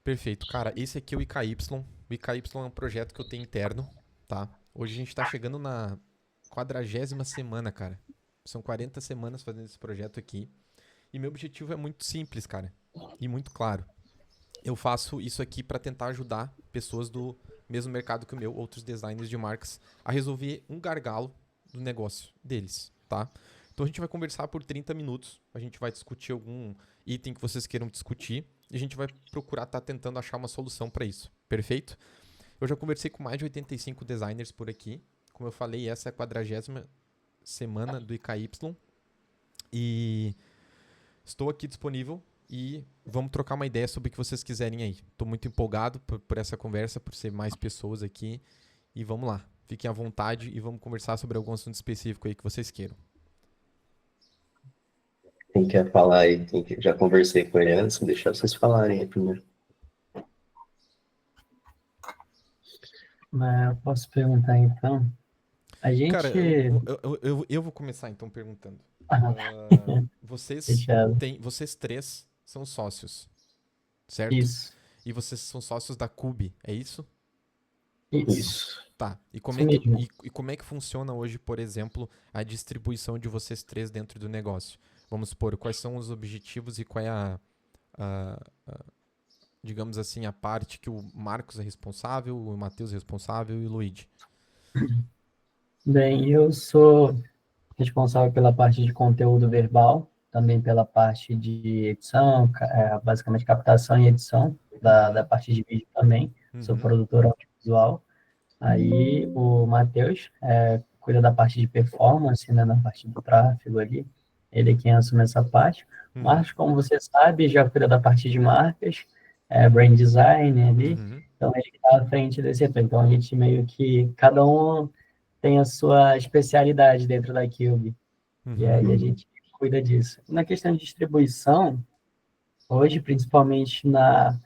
Perfeito. Cara, esse aqui é o IKY. O IKY é um projeto que eu tenho interno, tá? Hoje a gente tá chegando na 40ª semana, cara. São 40 semanas fazendo esse projeto aqui. E meu objetivo é muito simples, cara. E muito claro. Eu faço isso aqui para tentar ajudar pessoas do mesmo mercado que o meu, outros designers de marcas, a resolver um gargalo do negócio deles, tá? Então a gente vai conversar por 30 minutos, a gente vai discutir algum item que vocês queiram discutir e a gente vai procurar estar tentando achar uma solução para isso, perfeito? Eu já conversei com mais de 85 designers por aqui, como eu falei, essa é a 40ª semana do IKY e estou aqui disponível e vamos trocar uma ideia sobre o que vocês quiserem aí. Estou muito empolgado por essa conversa, por ser mais pessoas aqui. E vamos lá. Fiquem à vontade e vamos conversar sobre algum assunto específico aí que vocês queiram. Quem quer falar aí, já conversei com ele antes, vou deixar vocês falarem aí primeiro. Mas eu posso perguntar então. A Cara, gente. eu vou começar então perguntando. Ah, Vocês fechado. vocês três são sócios, certo? Isso. E vocês são sócios da Cube, é isso? Isso. Isso. Tá. E como Isso é que, mesmo. e como é que funciona hoje, por exemplo, a distribuição de vocês três dentro do negócio? Vamos supor, quais são os objetivos e qual é digamos assim, a parte que o Marcos é responsável, o Matheus é responsável e o Luigi. Bem, eu sou responsável pela parte de conteúdo verbal, também pela parte de edição, basicamente captação e edição da Uhum, parte de vídeo também. Sou uhum, produtor audiovisual. Aí o Matheus cuida da parte de performance, né, na parte do tráfego ali. Ele é quem assume essa parte. uhum, Mas, como você sabe, já cuida da parte de marcas, brand design ali. uhum, Então, ele está à frente desse setor. Então, a gente meio que, cada um tem a sua especialidade dentro da Cube. E uhum, aí a gente cuida disso. Na questão de distribuição, hoje, principalmente na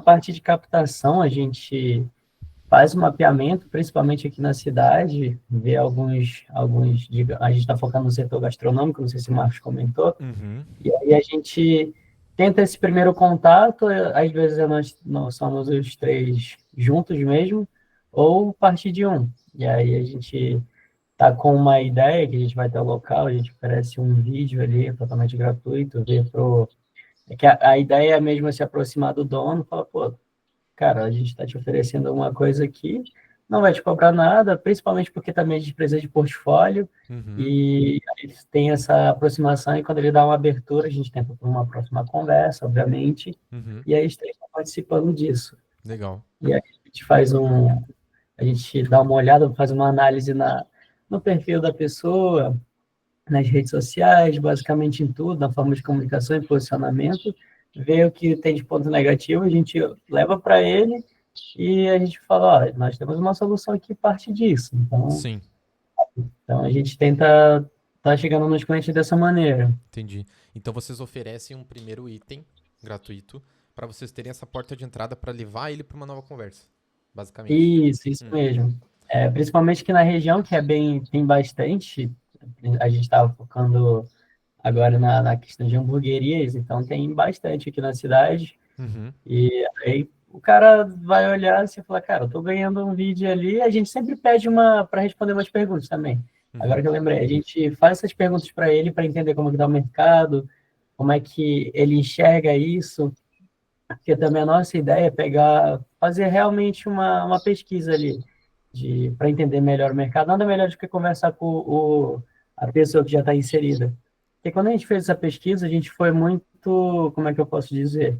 parte de captação, a gente faz um mapeamento, principalmente aqui na cidade, vê a gente está focando no setor gastronômico, não sei se o Marcos comentou, uhum, e aí a gente tenta esse primeiro contato, às vezes nós somos os três juntos mesmo, ou partir de um. E aí a gente tá com uma ideia que a gente vai ter o local, a gente oferece um vídeo ali totalmente gratuito, é que a ideia é mesmo se aproximar do dono, falar, pô, cara, a gente está te oferecendo alguma coisa aqui, não vai te cobrar nada, principalmente porque também a gente precisa de portfólio, uhum, e aí tem essa aproximação, e quando ele dá uma abertura, a gente tenta por uma próxima conversa, obviamente, uhum. e aí eles estão participando disso. Legal. E aí a gente dá uma olhada, faz uma análise no perfil da pessoa, nas redes sociais, basicamente em tudo, na forma de comunicação e posicionamento, vê o que tem de ponto negativo, a gente leva para ele e a gente fala, ó, nós temos uma solução que parte disso. Sim, Então a gente tenta estar chegando nos clientes dessa maneira. entendi. Então vocês oferecem um primeiro item gratuito para vocês terem essa porta de entrada para levar ele para uma nova conversa, basicamente. Isso Hum, mesmo. Principalmente aqui na região, que tem bastante, a gente estava focando agora na questão de hamburguerias, então tem bastante aqui na cidade. uhum, E aí o cara vai olhar assim e falar, cara, eu tô ganhando um vídeo ali, a gente sempre pede para responder umas perguntas também. Agora uhum, que eu lembrei, a gente faz essas perguntas para ele para entender como que tá o mercado, como é que ele enxerga isso, porque também a nossa ideia é fazer realmente uma pesquisa ali, para entender melhor o mercado. Nada melhor do que conversar com a pessoa que já está inserida. Porque quando a gente fez essa pesquisa, a gente foi muito, como é que eu posso dizer?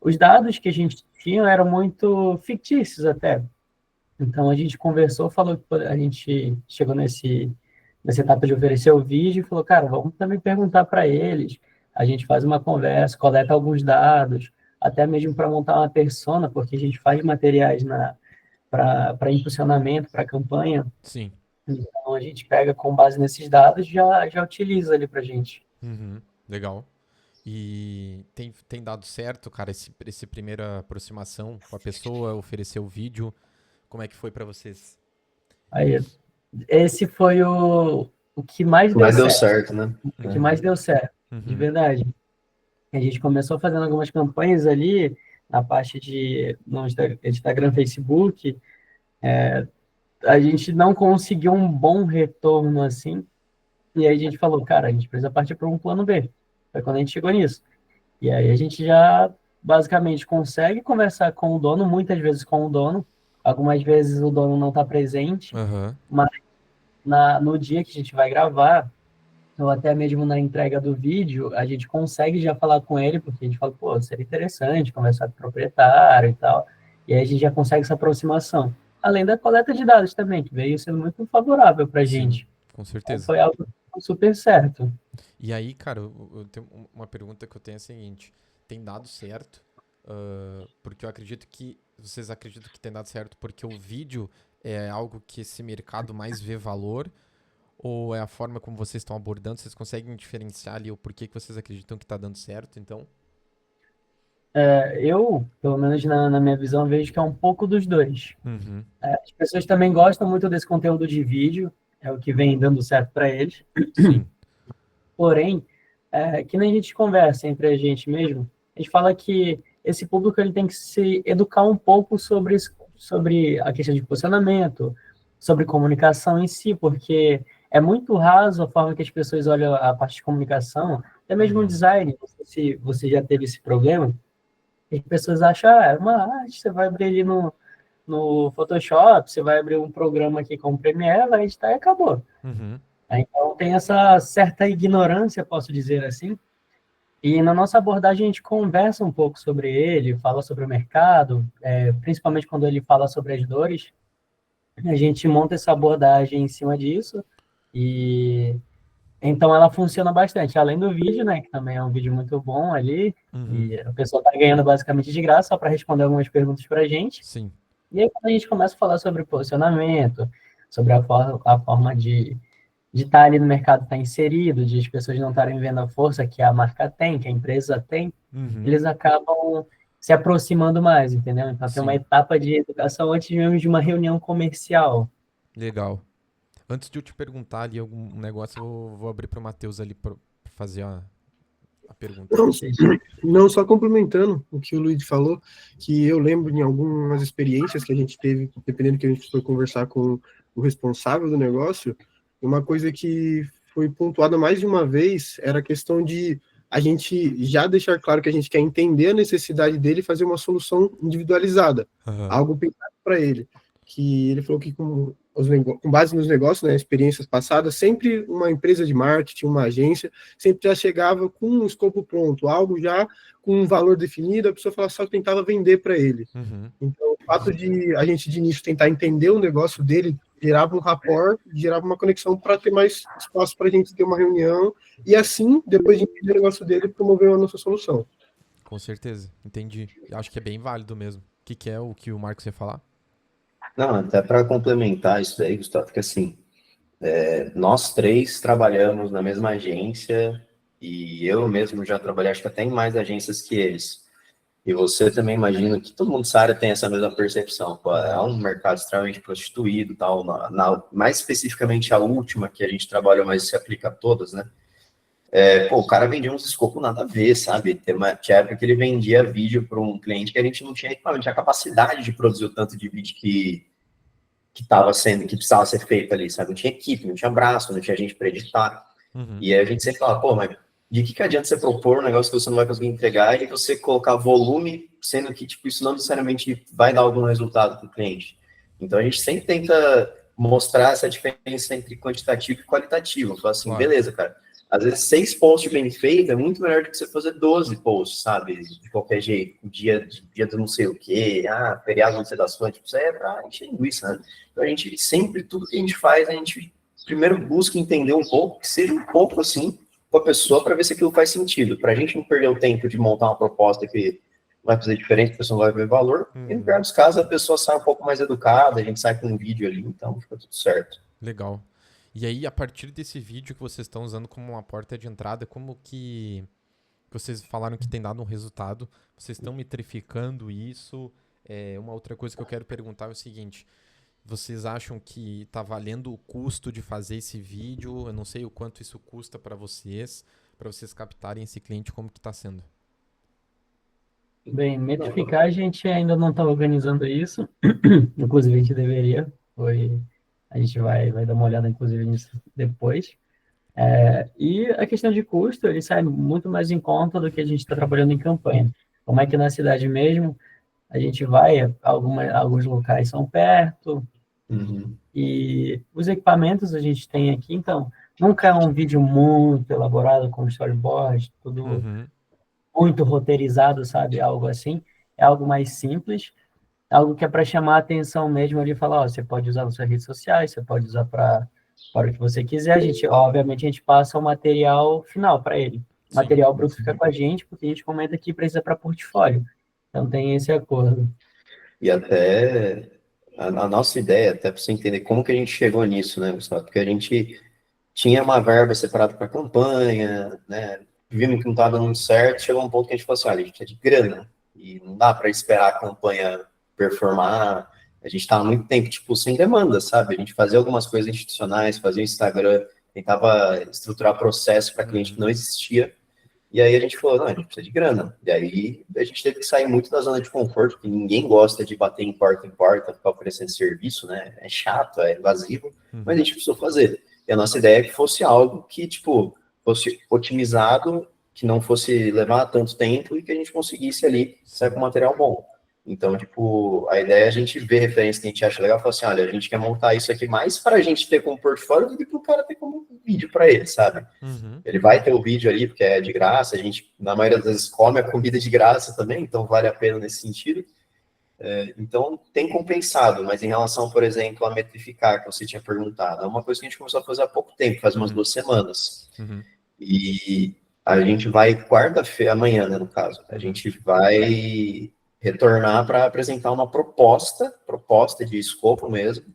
Os dados que a gente tinha eram muito fictícios até. Então a gente conversou, falou que a gente chegou nessa etapa de oferecer o vídeo e falou, cara, vamos também perguntar para eles. A gente faz uma conversa, coleta alguns dados, até mesmo para montar uma persona, porque a gente faz materiais para impulsionamento, para campanha. sim, Então a gente pega com base nesses dados e já utiliza ali para a gente. uhum, legal. E tem dado certo, cara, esse primeira aproximação com a pessoa, oferecer o vídeo, como é que foi para vocês? Aí, esse foi o que mais deu Mas deu certo. certo, né? O que É. Uhum, mais deu certo, de uhum, verdade. A gente começou fazendo algumas campanhas ali, na parte no Instagram, Facebook, a gente não conseguiu um bom retorno assim, e aí a gente falou, cara, a gente precisa partir para um plano B. Foi quando a gente chegou nisso. E aí a gente já basicamente consegue conversar com o dono, muitas vezes com o dono, algumas vezes o dono não está presente, Aham. mas no dia que a gente vai gravar, ou até mesmo na entrega do vídeo, a gente consegue já falar com ele, porque a gente fala, pô, seria interessante conversar com o proprietário e tal, e aí a gente já consegue essa aproximação. Além da coleta de dados também, que veio sendo muito favorável para a Sim, gente. com Então, certeza. foi algo super certo. E aí, cara, eu tenho uma pergunta que eu tenho é a seguinte: tem dado certo? Porque eu acredito que vocês acreditam que tem dado certo porque o vídeo é algo que esse mercado mais vê valor? Ou é a forma como vocês estão abordando? Vocês conseguem diferenciar ali o porquê que vocês acreditam que está dando certo? Então, Eu, pelo menos na minha visão, vejo que é um pouco dos dois. uhum, As pessoas também gostam muito desse conteúdo de vídeo, é o que vem dando certo para eles. sim, Porém, que nem a gente conversa entre a gente mesmo, a gente fala que esse público ele tem que se educar um pouco sobre a questão de posicionamento, sobre comunicação em si, porque é muito raso a forma que as pessoas olham a parte de comunicação, até mesmo o uhum, design. Não sei se você já teve esse problema, as pessoas acham, ah, é uma arte, você vai abrir ali no Photoshop, você vai abrir um programa aqui com o Premiere, vai editar e acabou. uhum, Então tem essa certa ignorância, posso dizer assim, e na nossa abordagem a gente conversa um pouco sobre ele, fala sobre o mercado, principalmente quando ele fala sobre as dores, a gente monta essa abordagem em cima disso, e então ela funciona bastante, além do vídeo, né, que também é um vídeo muito bom ali, uhum, e a pessoa está ganhando basicamente de graça só para responder algumas perguntas para a gente. sim, E aí, quando a gente começa a falar sobre posicionamento, sobre a forma de estar ali no mercado, estar inserido, de as pessoas não estarem vendo a força que a marca tem, que a empresa tem, uhum, eles acabam se aproximando mais, entendeu? Então, tem uma sim, etapa de educação antes mesmo de uma reunião comercial. legal. Antes de eu te perguntar ali algum negócio, eu vou abrir para o Matheus ali para fazer a pergunta. Não, Vocês- não, só complementando o que o Luiz falou, que eu lembro de algumas experiências que a gente teve, dependendo que a gente foi conversar com o responsável do negócio, uma coisa que foi pontuada mais de uma vez era a questão de a gente já deixar claro que a gente quer entender a necessidade dele e fazer uma solução individualizada, Aham, algo pensado para ele. Que ele falou que com base nos negócios, né, experiências passadas, sempre uma empresa de marketing, uma agência, sempre já chegava com um escopo pronto, algo já com um valor definido, a pessoa só tentava vender para ele. uhum, Então, o fato de a gente de início tentar entender o negócio dele gerava um rapport, gerava uma conexão para ter mais espaço para a gente ter uma reunião e assim, depois de entender o negócio dele, promover a nossa solução. com certeza, entendi. Eu acho que é bem válido mesmo. O que que é o que o Marcos ia falar? Não, até para complementar isso daí, Gustavo, que assim, nós três trabalhamos na mesma agência e eu mesmo já trabalhei, acho que até em mais agências que eles. E você também imagina que todo mundo dessa área tem essa mesma percepção. Pô, é Uhum, um mercado extremamente prostituído, tal. Mais especificamente a última que a gente trabalha, mas se aplica a todas, né? Pô, o cara vendia uns escopos nada a ver, sabe? Tinha época que ele vendia vídeo para um cliente que a gente não tinha equipamento, tinha capacidade de produzir o tanto de vídeo que precisava ser feito ali, sabe? Não tinha equipe, não tinha braço, não tinha gente para editar. uhum, E aí a gente sempre fala, pô, mas de que adianta você propor um negócio que você não vai conseguir entregar e você colocar volume, sendo que, tipo, isso não necessariamente vai dar algum resultado para o cliente. Então a gente sempre tenta mostrar essa diferença entre quantitativo e qualitativo. Fala assim, claro. beleza, cara. Às vezes 6 posts bem feitos é muito melhor do que você fazer 12 posts, sabe? De qualquer jeito. Dia do não sei o quê, feriado não sei das fontes. Isso aí é pra encher linguiça, né? Então a gente sempre, tudo que a gente faz, a gente primeiro busca entender um pouco, que seja um pouco assim, com a pessoa, para ver se aquilo faz sentido. Para a gente não perder o tempo de montar uma proposta que vai fazer diferente, a pessoa não vai ver valor. E no pior Uhum, dos casos, a pessoa sai um pouco mais educada, a gente sai com um vídeo ali, então fica tudo certo. legal. E aí, a partir desse vídeo que vocês estão usando como uma porta de entrada, como que vocês falaram que tem dado um resultado? Vocês estão metrificando isso? Uma outra coisa que eu quero perguntar é o seguinte: vocês acham que está valendo o custo de fazer esse vídeo? Eu não sei o quanto isso custa para vocês captarem esse cliente, como que está sendo? Bem, metrificar a gente ainda não está organizando isso, inclusive a gente deveria, a gente vai dar uma olhada inclusive nisso depois. E a questão de custo, ele sai muito mais em conta do que a gente está trabalhando em campanha. Como é que na cidade mesmo, a gente vai, alguns locais são perto, Uhum. e os equipamentos a gente tem aqui, então, nunca é um vídeo muito elaborado com storyboard, tudo Uhum. muito roteirizado, sabe? Algo assim. É algo mais simples, algo que é para chamar a atenção mesmo ali, falar, ó, você pode usar nas suas redes sociais, você pode usar para o que você quiser. A gente, obviamente, a gente passa o material final para ele. O Sim. material bruto fica com a gente, porque a gente comenta que precisa para portfólio. Então tem esse acordo. E até a nossa ideia, até para você entender como que a gente chegou nisso, né, Gustavo? Porque a gente tinha uma verba separada para campanha, né? Vimos que não estava dando muito certo, chegou um ponto que a gente falou assim, olha, a gente precisa de grana, e não dá para esperar a campanha performar. A gente estava muito tempo, tipo, sem demanda, sabe? A gente fazia algumas coisas institucionais, fazia o Instagram, tentava estruturar processo para cliente que Uhum. não existia, e aí a gente falou, não, a gente precisa de grana. E aí a gente teve que sair muito da zona de conforto, porque ninguém gosta de bater em porta, ficar oferecendo serviço, né? É chato, é invasivo, mas a Uhum. gente precisou fazer. E a nossa ideia é que fosse algo que, tipo, fosse otimizado, que não fosse levar tanto tempo e que a gente conseguisse ali sair Sim. com material bom. Então, tipo, a ideia é a gente ver referência que a gente acha legal e falar assim, olha, a gente quer montar isso aqui mais para a gente ter como portfólio do que para o cara ter como vídeo para ele, sabe? Uhum. Ele vai ter o vídeo ali, porque é de graça, a gente, na maioria das vezes, come a comida de graça também, então vale a pena nesse sentido. Então, tem compensado, mas em relação, por exemplo, a metrificar, que você tinha perguntado, é uma coisa que a gente começou a fazer há pouco tempo, faz umas Uhum. 2 semanas. Uhum. E a gente vai, quarta-feira, amanhã, né, no caso, a Uhum. gente vai retornar para apresentar uma proposta de escopo mesmo,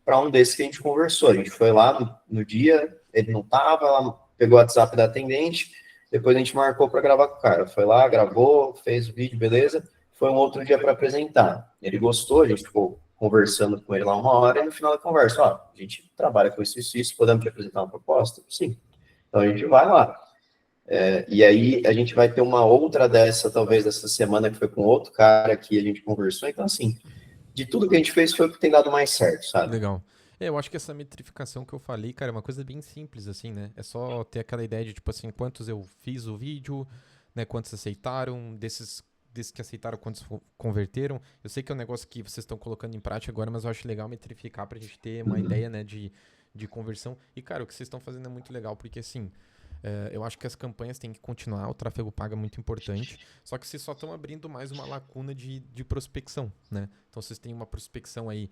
para um desses que a gente conversou. A gente foi lá no dia, ele não estava, ela pegou o WhatsApp da atendente, depois a gente marcou para gravar com o cara. Foi lá, gravou, fez o vídeo, beleza. Foi um outro dia para apresentar. Ele gostou, a gente ficou conversando com ele lá 1 hora, e no final da conversa, ó, a gente trabalha com isso, podemos te apresentar uma proposta? Sim. Então a gente vai lá. E aí a gente vai ter uma outra dessa, talvez, dessa semana, que foi com outro cara que a gente conversou. Então, assim, de tudo que a gente fez foi o que tem dado mais certo, sabe? Legal. Eu acho que essa metrificação que eu falei, cara, é uma coisa bem simples, assim, né? É só ter aquela ideia de, tipo assim, quantos eu fiz o vídeo, né? Quantos aceitaram, desses que aceitaram, quantos converteram. Eu sei que é um negócio que vocês estão colocando em prática agora, mas eu acho legal metrificar pra gente ter uma ideia, né, de conversão. E, cara, o que vocês estão fazendo é muito legal, porque, assim, eu acho que as campanhas têm que continuar, o tráfego pago é muito importante, só que vocês só estão abrindo mais uma lacuna de prospecção, né? Então vocês têm uma prospecção aí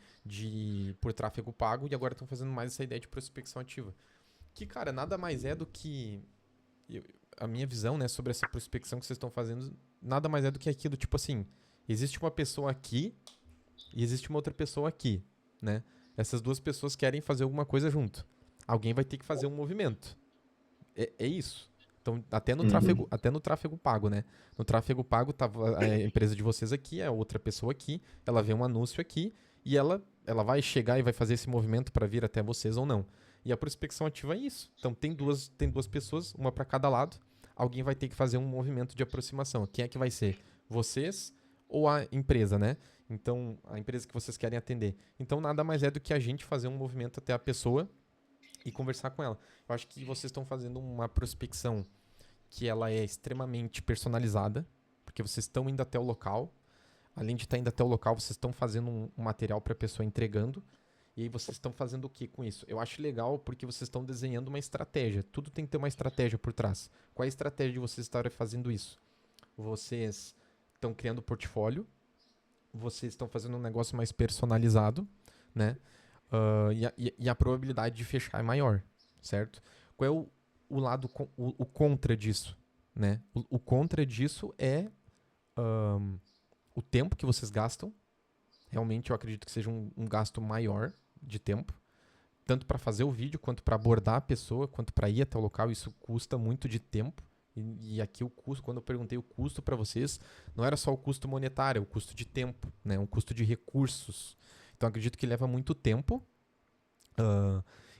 por tráfego pago e agora estão fazendo mais essa ideia de prospecção ativa. Que, cara, nada mais é do que. A minha visão, né, sobre essa prospecção que vocês estão fazendo, nada mais é do que aquilo, tipo assim, existe uma pessoa aqui e existe uma outra pessoa aqui, né? Essas duas pessoas querem fazer alguma coisa junto. Alguém vai ter que fazer um movimento. É isso. Então, Uhum. até no tráfego pago, né? No tráfego pago, tava a empresa de vocês aqui, a outra pessoa aqui, ela vê um anúncio aqui e ela vai chegar e vai fazer esse movimento para vir até vocês ou não. E a prospecção ativa é isso. Então, tem duas pessoas, uma para cada lado. Alguém vai ter que fazer um movimento de aproximação. Quem é que vai ser? Vocês ou a empresa, né? Então, a empresa que vocês querem atender. Então, nada mais é do que a gente fazer um movimento até a pessoa e conversar com ela. Eu acho que vocês estão fazendo uma prospecção que ela é extremamente personalizada, porque vocês estão indo até o local. Além de estar indo até o local, vocês estão fazendo um material para a pessoa entregando. E aí vocês estão fazendo o que com isso? Eu acho legal porque vocês estão desenhando uma estratégia. Tudo tem que ter uma estratégia por trás. Qual é a estratégia de vocês estarem fazendo isso? Vocês estão criando portfólio, vocês estão fazendo um negócio mais personalizado, né? E a probabilidade de fechar é maior, certo? Qual é o lado, o contra disso, né? O contra disso é o tempo que vocês gastam. Realmente eu acredito que seja um gasto maior de tempo, tanto para fazer o vídeo, quanto para abordar a pessoa, quanto para ir até o local. Isso custa muito de tempo. E aqui o custo, quando eu perguntei o custo para vocês, não era só o custo monetário, é o custo de tempo, né? Um custo de recursos. Então acredito que leva muito tempo.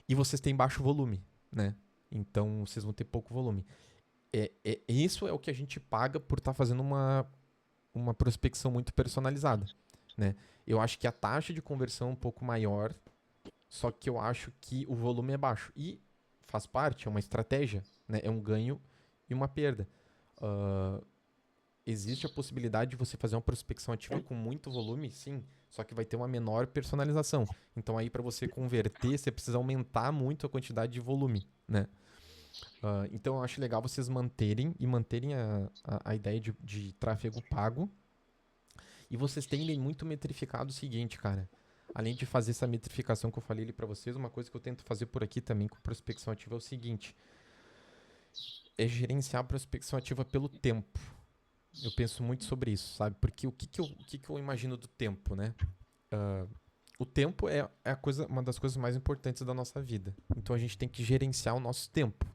E vocês têm baixo volume, né? Então vocês vão ter pouco volume. Isso é o que a gente paga por estar fazendo uma prospecção muito personalizada, né? Eu acho que a taxa de conversão é um pouco maior, só que eu acho que o volume é baixo. E faz parte, é uma estratégia, né? É um ganho e uma perda. Ah, existe a possibilidade de você fazer uma prospecção ativa com muito volume, sim, só que vai ter uma menor personalização. Então aí para você converter, você precisa aumentar muito a quantidade de volume, né? Então eu acho legal vocês manterem a ideia de tráfego pago. E vocês tendem muito metrificado o seguinte, cara. Além de fazer essa metrificação que eu falei ali pra vocês, uma coisa que eu tento fazer por aqui também com prospecção ativa é o seguinte. É gerenciar a prospecção ativa pelo tempo. Eu penso muito sobre isso, sabe? Porque o que eu imagino do tempo, né? O tempo é uma das coisas mais importantes da nossa vida. Então a gente tem que gerenciar o nosso tempo.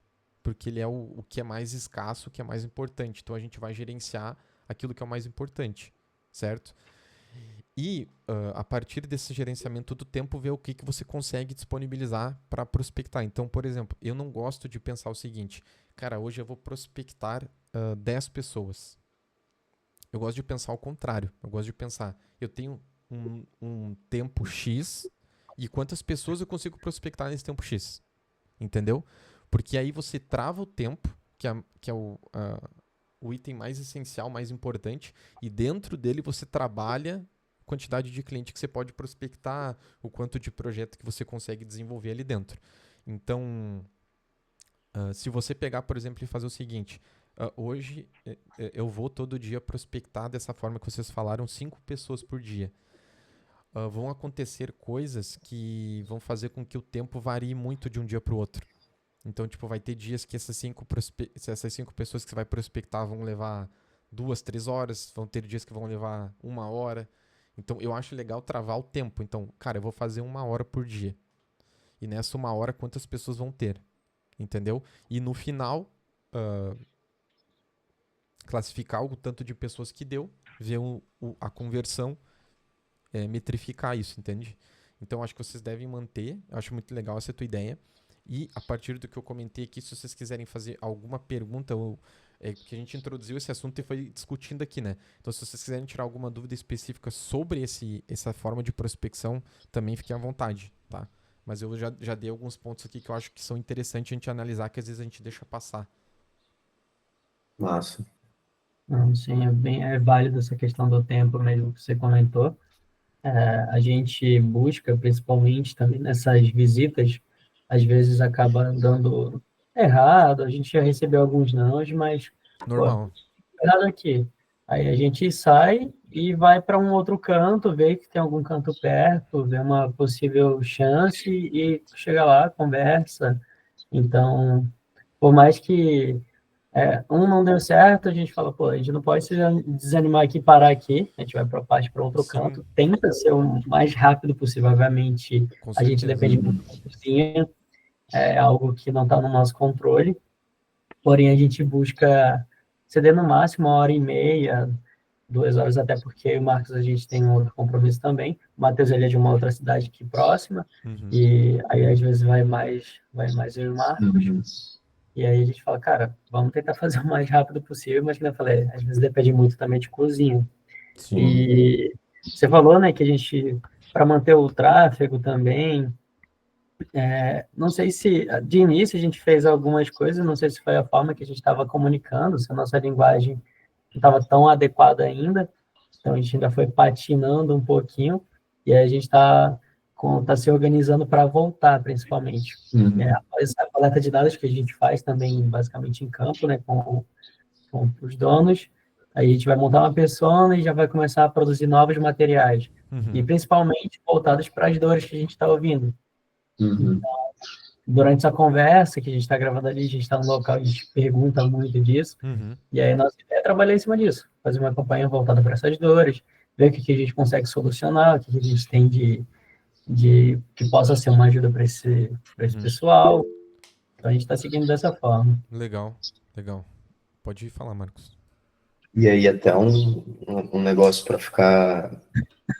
Porque ele é o que é mais escasso, o que é mais importante. Então a gente vai gerenciar aquilo que é o mais importante, certo? E a partir desse gerenciamento do tempo, ver o que você consegue disponibilizar para prospectar. Então, por exemplo, eu não gosto de pensar o seguinte, cara, hoje eu vou prospectar 10 pessoas. Eu gosto de pensar ao contrário. Eu gosto de pensar, eu tenho um tempo X e quantas pessoas eu consigo prospectar nesse tempo X. Entendeu? Porque aí você trava o tempo, que é o item mais essencial, mais importante, e dentro dele você trabalha a quantidade de cliente que você pode prospectar, o quanto de projeto que você consegue desenvolver ali dentro. Então, se você pegar, por exemplo, e fazer o seguinte, hoje eu vou todo dia prospectar dessa forma que vocês falaram, 5 pessoas por dia. Vão acontecer coisas que vão fazer com que o tempo varie muito de um dia para o outro. Então, tipo, vai ter dias que essas 5 pessoas que você vai prospectar vão levar 2, 3 horas, vão ter dias que vão levar 1 hora. Então, eu acho legal travar o tempo. Então, cara, eu vou fazer 1 hora por dia. E nessa 1 hora, quantas pessoas vão ter? Entendeu? E no final, classificar o tanto de pessoas que deu, ver a conversão, metrificar isso, entende? Então, acho que vocês devem manter. Eu acho muito legal essa tua ideia. E a partir do que eu comentei aqui, se vocês quiserem fazer alguma pergunta, que a gente introduziu esse assunto e foi discutindo aqui, né? Então, se vocês quiserem tirar alguma dúvida específica sobre essa forma de prospecção, também fiquem à vontade, tá? Mas eu já dei alguns pontos aqui que eu acho que são interessantes a gente analisar, que às vezes a gente deixa passar. Massa. Não, sim, é válido essa questão do tempo mesmo que você comentou. A gente busca, principalmente também nessas visitas, às vezes acaba dando errado, a gente já recebeu alguns nãos, mas, pô, Normal. nada aqui. Aí a gente sai e vai para um outro canto, vê que tem algum canto perto, vê uma possível chance e chega lá, conversa. Então, por mais que um não deu certo, a gente fala, pô, a gente não pode se desanimar aqui, parar aqui, a gente vai para parte para outro Sim. canto, tenta ser o mais rápido possível, obviamente, Com a gente certeza. depende muito da cozinha, é algo que não está no nosso controle, porém a gente busca ceder no máximo 1h30, 2 horas, até porque o Marcos, a gente tem um outro compromisso também, o Matheus, ele é de uma outra cidade aqui próxima, e aí às vezes vai mais eu e o Marcos, e aí a gente fala, cara, vamos tentar fazer o mais rápido possível, mas como eu falei, às vezes depende muito também de cozinha. Sim. E você falou, né, que a gente, para manter o tráfego também, não sei se, de início a gente fez algumas coisas, não sei se foi a forma que a gente estava comunicando, se a nossa linguagem não estava tão adequada ainda, então a gente ainda foi patinando um pouquinho, e aí a gente está se organizando para voltar, principalmente. Essa coleta de dados que a gente faz também, basicamente, em campo, né, com os donos, aí a gente vai montar uma persona e já vai começar a produzir novos materiais, e principalmente voltados para as dores que a gente está ouvindo. Então, durante essa conversa que a gente está gravando ali, a gente está no local, a gente pergunta muito disso, e aí nossa ideia é trabalhar em cima disso, fazer uma campanha voltada para essas dores, ver o que a gente consegue solucionar, o que a gente tem que possa ser uma ajuda para esse pessoal. Então a gente está seguindo dessa forma. Legal. Pode falar, Marcos. E aí até um negócio para ficar,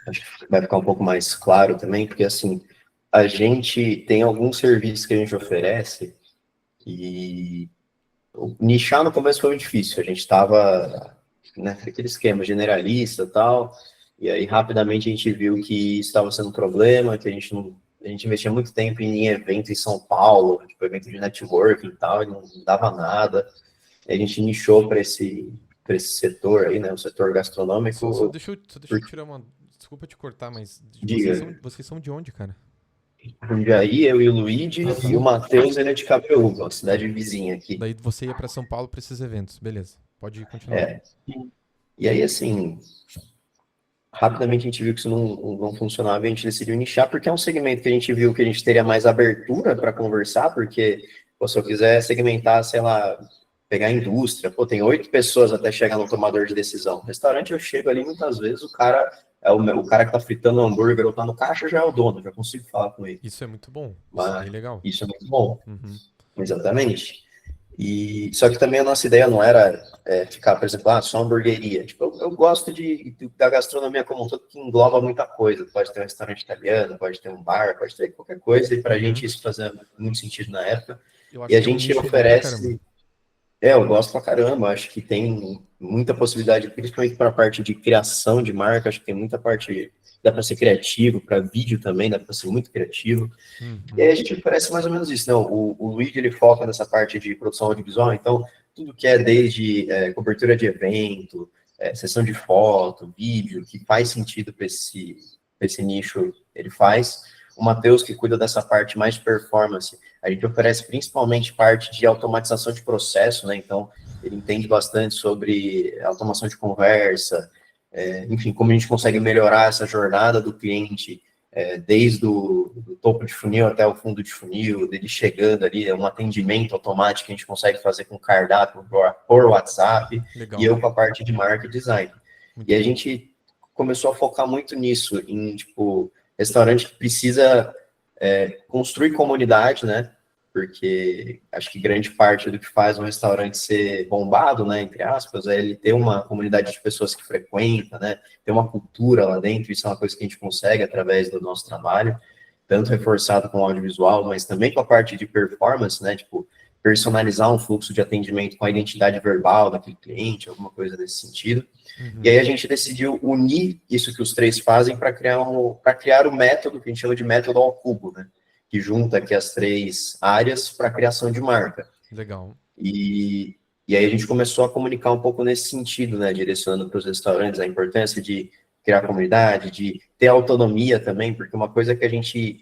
acho que vai ficar um pouco mais claro também, porque assim, a gente tem alguns serviços que a gente oferece e nichar no começo foi difícil. A gente estava né, aquele esquema generalista e tal, e aí rapidamente a gente viu que isso estava sendo um problema, que a gente investia muito tempo em evento em São Paulo, tipo evento de networking e tal, e não dava nada. A gente nichou para esse setor aí, né, o setor Só gastronômico. deixa eu tirar uma. Desculpa te cortar, mas Diga, vocês são de onde, cara? Jundiaí, eu e o Luigi, e o Matheus, ele é de Cabreúva, uma cidade vizinha aqui. Daí você ia pra São Paulo pra esses eventos. Beleza, pode continuar. É. E aí, assim, rapidamente a gente viu que isso não funcionava e a gente decidiu nichar, porque é um segmento que a gente viu que a gente teria mais abertura para conversar, porque pô, se eu quiser segmentar, sei lá, pegar a indústria, pô, tem 8 pessoas até chegar no tomador de decisão. No restaurante eu chego ali, muitas vezes o cara é o cara que tá fritando o hambúrguer ou tá no caixa já é o dono, já consigo falar com ele. Isso é muito bom. Isso é Mas bem legal. isso é muito bom, Uhum. exatamente. E só que também a nossa ideia não era ficar, por exemplo, só hamburgueria. Tipo, eu gosto da gastronomia como um todo, que engloba muita coisa. Pode ter um restaurante italiano, pode ter um bar, pode ter qualquer coisa. E pra gente isso fazia muito sentido na época. Eu E acho a que é um gente nicho bom pra caramba. oferece. Eu gosto pra caramba. Acho que tem muita possibilidade, principalmente para a parte de criação de marca. Acho que tem muita parte. Dá para ser criativo, para vídeo também, dá para ser muito criativo. E aí Uhum. a gente oferece mais ou menos isso, né? O Luigi, ele foca nessa parte de produção audiovisual, então tudo que é desde cobertura de evento, sessão de foto, vídeo, que faz sentido para esse nicho, ele faz. O Matheus, que cuida dessa parte mais de performance, a gente oferece principalmente parte de automatização de processo, né? Então, ele entende bastante sobre automação de conversa, enfim, como a gente consegue melhorar essa jornada do cliente, desde do topo de funil até o fundo de funil, dele chegando ali, um atendimento automático que a gente consegue fazer com cardápio por WhatsApp, e Legal. eu com a parte de marca e design. Muito E a bom. gente começou a focar muito nisso, em, tipo, restaurante que precisa construir comunidade, né? Porque acho que grande parte do que faz um restaurante ser bombado, né, entre aspas, é ele ter uma comunidade de pessoas que frequenta, né, ter uma cultura lá dentro. Isso é uma coisa que a gente consegue através do nosso trabalho, tanto reforçado com o audiovisual, mas também com a parte de performance, né, tipo, personalizar um fluxo de atendimento com a identidade verbal daquele cliente, alguma coisa nesse sentido. Uhum. E aí a gente decidiu unir isso que os três fazem para criar o método que a gente chama de método ao cubo, né? Que junta aqui as 3 áreas para a criação de marca. Legal. E aí a gente começou a comunicar um pouco nesse sentido, né? Direcionando para os restaurantes a importância de criar comunidade, de ter autonomia também, porque uma coisa que a gente,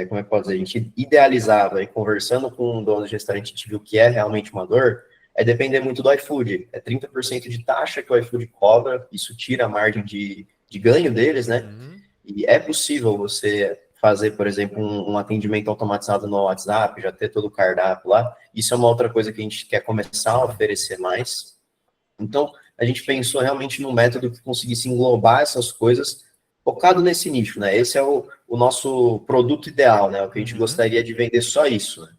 como é que pode dizer, a gente idealizava e conversando com um dono de restaurante, a gente viu que é realmente uma dor, é depender muito do iFood. É 30% de taxa que o iFood cobra, isso tira a margem de ganho deles, né? Uhum. E é possível você fazer, por exemplo, um atendimento automatizado no WhatsApp, já ter todo o cardápio lá. Isso é uma outra coisa que a gente quer começar a oferecer mais. Então, a gente pensou realmente num método que conseguisse englobar essas coisas focado nesse nicho, né? Esse é o nosso produto ideal, né? O que a gente Uhum. gostaria de vender só isso, né?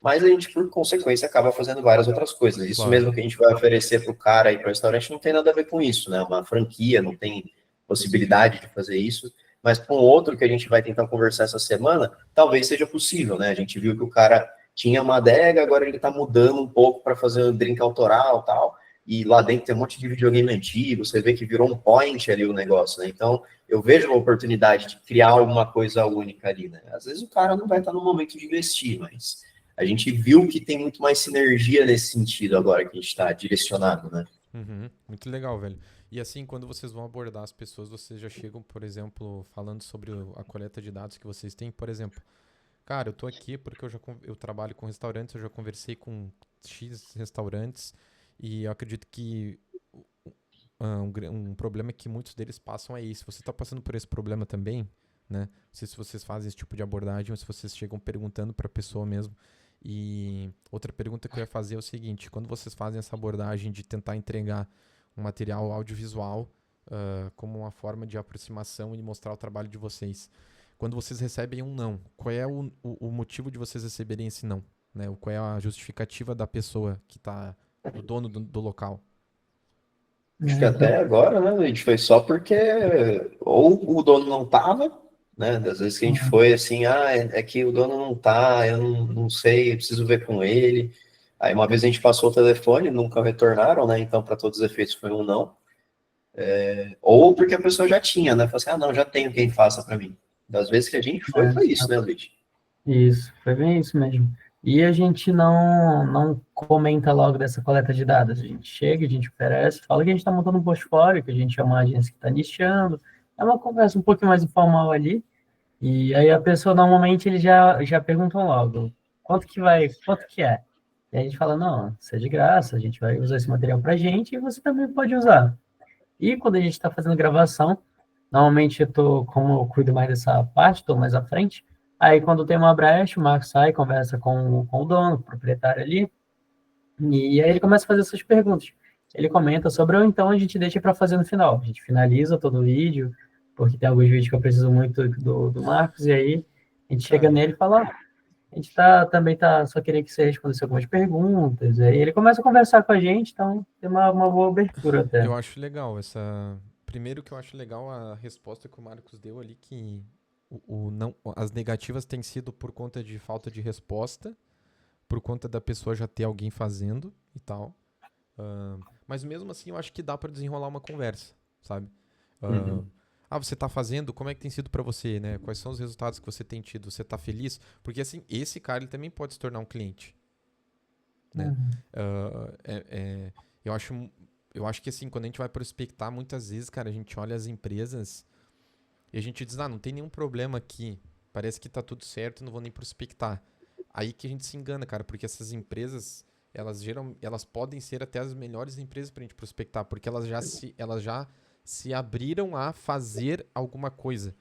Mas a gente, por consequência, acaba fazendo várias outras coisas. Isso Claro. mesmo que a gente vai oferecer para o cara e para o restaurante não tem nada a ver com isso, né? Uma franquia não tem possibilidade de fazer isso. Mas com outro que a gente vai tentar conversar essa semana, talvez seja possível, né? A gente viu que o cara tinha uma adega, agora ele está mudando um pouco para fazer um drink autoral e tal. E lá dentro tem um monte de videogame antigo, você vê que virou um point ali o negócio, né? Então, eu vejo uma oportunidade de criar alguma coisa única ali, né? Às vezes o cara não vai estar no momento de investir, mas a gente viu que tem muito mais sinergia nesse sentido agora que a gente está direcionado, né? Uhum. Muito legal, velho. E assim, quando vocês vão abordar as pessoas, vocês já chegam, por exemplo, falando sobre a coleta de dados que vocês têm. Por exemplo, cara, eu tô aqui porque eu trabalho com restaurantes, eu já conversei com X restaurantes e eu acredito que um problema que muitos deles passam é isso. Você tá passando por esse problema também, né? Não sei se vocês fazem esse tipo de abordagem ou se vocês chegam perguntando pra pessoa mesmo. E outra pergunta que eu ia fazer é o seguinte: quando vocês fazem essa abordagem de tentar entregar um material audiovisual como uma forma de aproximação e mostrar o trabalho de vocês, quando vocês recebem um não, qual é o motivo de vocês receberem esse não? Né? Qual é a justificativa da pessoa que tá, do dono do local? Acho que até agora, né, a gente foi só porque ou o dono não tava, né? Das vezes que a gente foi assim, é que o dono não tá, eu não sei, eu preciso ver com ele. Aí uma vez a gente passou o telefone, nunca retornaram, né? Então, para todos os efeitos, foi um não. Ou porque a pessoa já tinha, né? Falou assim, não, já tenho quem faça para mim. Das vezes que a gente foi isso, né, Luiz? Isso, foi bem isso mesmo. E a gente não comenta logo dessa coleta de dados. A gente chega, a gente oferece, fala que a gente está montando um portfólio, que a gente é uma agência que está nichando. É uma conversa um pouquinho mais informal ali. E aí a pessoa, normalmente, eles já perguntam logo, quanto que é? E aí a gente fala, não, isso é de graça, a gente vai usar esse material pra gente e você também pode usar. E quando a gente está fazendo gravação, normalmente como eu cuido mais dessa parte, estou mais à frente, aí quando tem uma brecha, o Marcos sai, conversa com o dono, com o proprietário ali, e aí ele começa a fazer essas perguntas. Ele comenta sobre, ou então a gente deixa para fazer no final. A gente finaliza todo o vídeo, porque tem alguns vídeos que eu preciso muito do Marcos, e aí a gente chega nele e fala, a gente também só queria que você respondesse algumas perguntas. Aí ele começa a conversar com a gente, então tem uma boa abertura até. Eu acho legal essa. Primeiro que eu acho legal a resposta que o Marcos deu ali, que não, as negativas têm sido por conta de falta de resposta, por conta da pessoa já ter alguém fazendo e tal. Mas mesmo assim eu acho que dá pra desenrolar uma conversa, sabe? Você tá fazendo, como é que tem sido pra você, né? Quais são os resultados que você tem tido? Você tá feliz? Porque assim, esse cara ele também pode se tornar um cliente, né? Eu acho que assim, quando a gente vai prospectar, muitas vezes, cara, a gente olha as empresas e a gente diz, não tem nenhum problema aqui, parece que tá tudo certo, não vou nem prospectar. Aí que a gente se engana, cara, porque essas empresas, elas podem ser até as melhores empresas pra gente prospectar, porque elas já se abriram a fazer alguma coisa.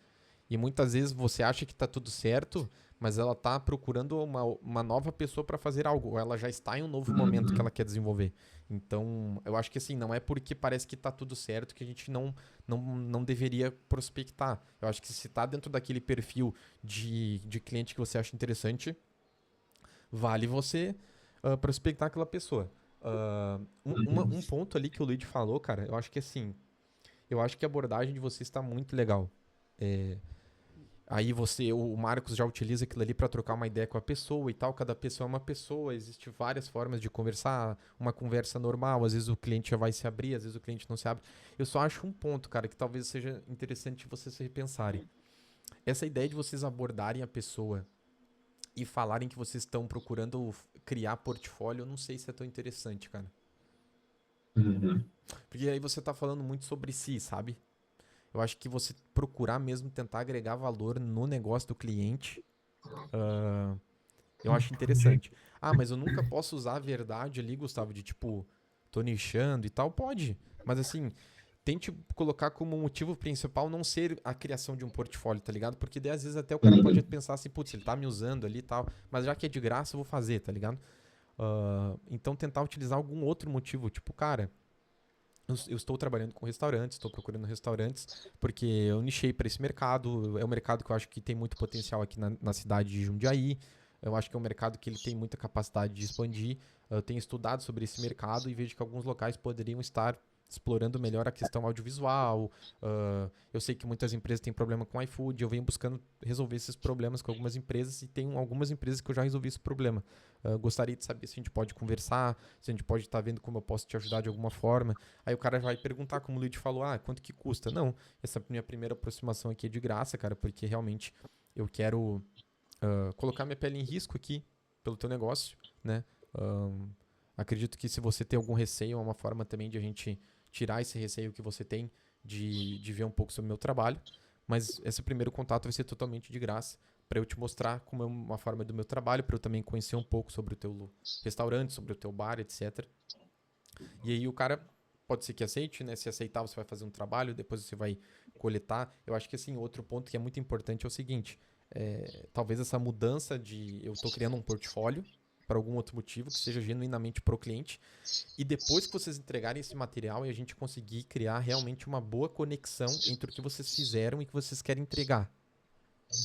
E muitas vezes você acha que tá tudo certo, mas ela tá procurando uma nova pessoa para fazer algo, ou ela já está em um novo momento que ela quer desenvolver. Então, eu acho que assim, não é porque parece que tá tudo certo que a gente não deveria prospectar. Eu acho que se tá dentro daquele perfil de cliente que você acha interessante, vale você prospectar aquela pessoa. Um ponto ali que o Luigi falou, cara, eu acho que assim, eu acho que a abordagem de vocês está muito legal. Aí o Marcos já utiliza aquilo ali para trocar uma ideia com a pessoa e tal. Cada pessoa é uma pessoa, existe várias formas de conversar, uma conversa normal. Às vezes o cliente já vai se abrir, às vezes o cliente não se abre. Eu só acho um ponto, cara, que talvez seja interessante vocês se repensarem. Essa ideia de vocês abordarem a pessoa e falarem que vocês estão procurando criar portfólio, eu não sei se é tão interessante, cara. Porque aí você tá falando muito sobre si, sabe? Eu acho que você procurar mesmo tentar agregar valor no negócio do cliente, eu acho interessante. Mas eu nunca posso usar a verdade ali, Gustavo, de tipo, tô nichando e tal. Pode, mas assim, tente colocar como motivo principal não ser a criação de um portfólio, tá ligado? Porque daí às vezes até o cara pode pensar assim, putz, ele tá me usando ali e tal, mas já que é de graça eu vou fazer, tá ligado? Então tentar utilizar algum outro motivo, tipo, cara, eu estou trabalhando com restaurantes, estou procurando restaurantes, porque eu nichei para esse mercado. É um mercado que eu acho que tem muito potencial aqui na cidade de Jundiaí. Eu acho que é um mercado que ele tem muita capacidade de expandir. Eu tenho estudado sobre esse mercado e vejo que alguns locais poderiam estar explorando melhor a questão audiovisual. Eu sei que muitas empresas têm problema com iFood. Eu venho buscando resolver esses problemas com algumas empresas e tem algumas empresas que eu já resolvi esse problema. Gostaria de saber se a gente pode conversar, se a gente pode estar vendo como eu posso te ajudar de alguma forma. Aí o cara vai perguntar, como o Luigi falou, quanto que custa? Não, essa minha primeira aproximação aqui é de graça, cara, porque realmente eu quero colocar minha pele em risco aqui pelo teu negócio, né? Acredito que se você tem algum receio, é uma forma também de a gente tirar esse receio que você tem de ver um pouco sobre o meu trabalho. Mas esse primeiro contato vai ser totalmente de graça para eu te mostrar como é uma forma do meu trabalho, para eu também conhecer um pouco sobre o teu restaurante, sobre o teu bar, etc. E aí o cara pode ser que aceite, né? Se aceitar, você vai fazer um trabalho, depois você vai coletar. Eu acho que assim, outro ponto que é muito importante é o seguinte, talvez essa mudança de eu estou criando um portfólio para algum outro motivo, que seja genuinamente pro cliente, e depois que vocês entregarem esse material e a gente conseguir criar realmente uma boa conexão entre o que vocês fizeram e o que vocês querem entregar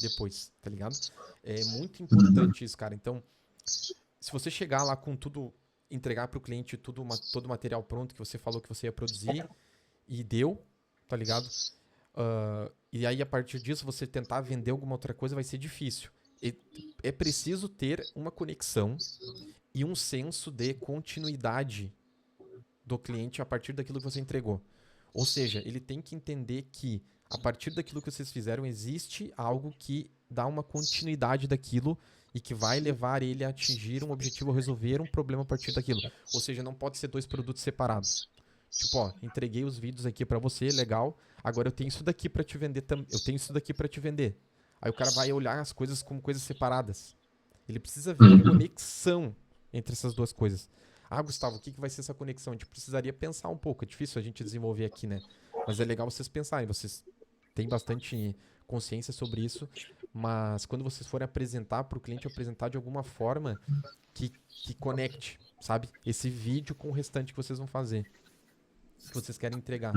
depois, tá ligado? É muito importante isso, cara. Então, se você chegar lá com tudo, entregar pro cliente todo o material pronto que você falou que você ia produzir e deu, tá ligado? E aí, a partir disso, você tentar vender alguma outra coisa vai ser difícil. É preciso ter uma conexão e um senso de continuidade do cliente a partir daquilo que você entregou. Ou seja, ele tem que entender que a partir daquilo que vocês fizeram existe algo que dá uma continuidade daquilo e que vai levar ele a atingir um objetivo ou resolver um problema a partir daquilo. Ou seja, não pode ser dois produtos separados. Tipo, ó, entreguei os vídeos aqui pra você, legal. Agora eu tenho isso daqui pra te vender também. Eu tenho isso daqui pra te vender. Aí o cara vai olhar as coisas como coisas separadas. Ele precisa ver a conexão entre essas duas coisas. Ah, Gustavo, o que vai ser essa conexão? A gente precisaria pensar um pouco. É difícil a gente desenvolver aqui, né? Mas é legal vocês pensarem. Vocês têm bastante consciência sobre isso. Mas quando vocês forem apresentar para o cliente, apresentar de alguma forma que conecte, sabe? Esse vídeo com o restante que vocês vão fazer. Que vocês querem entregar.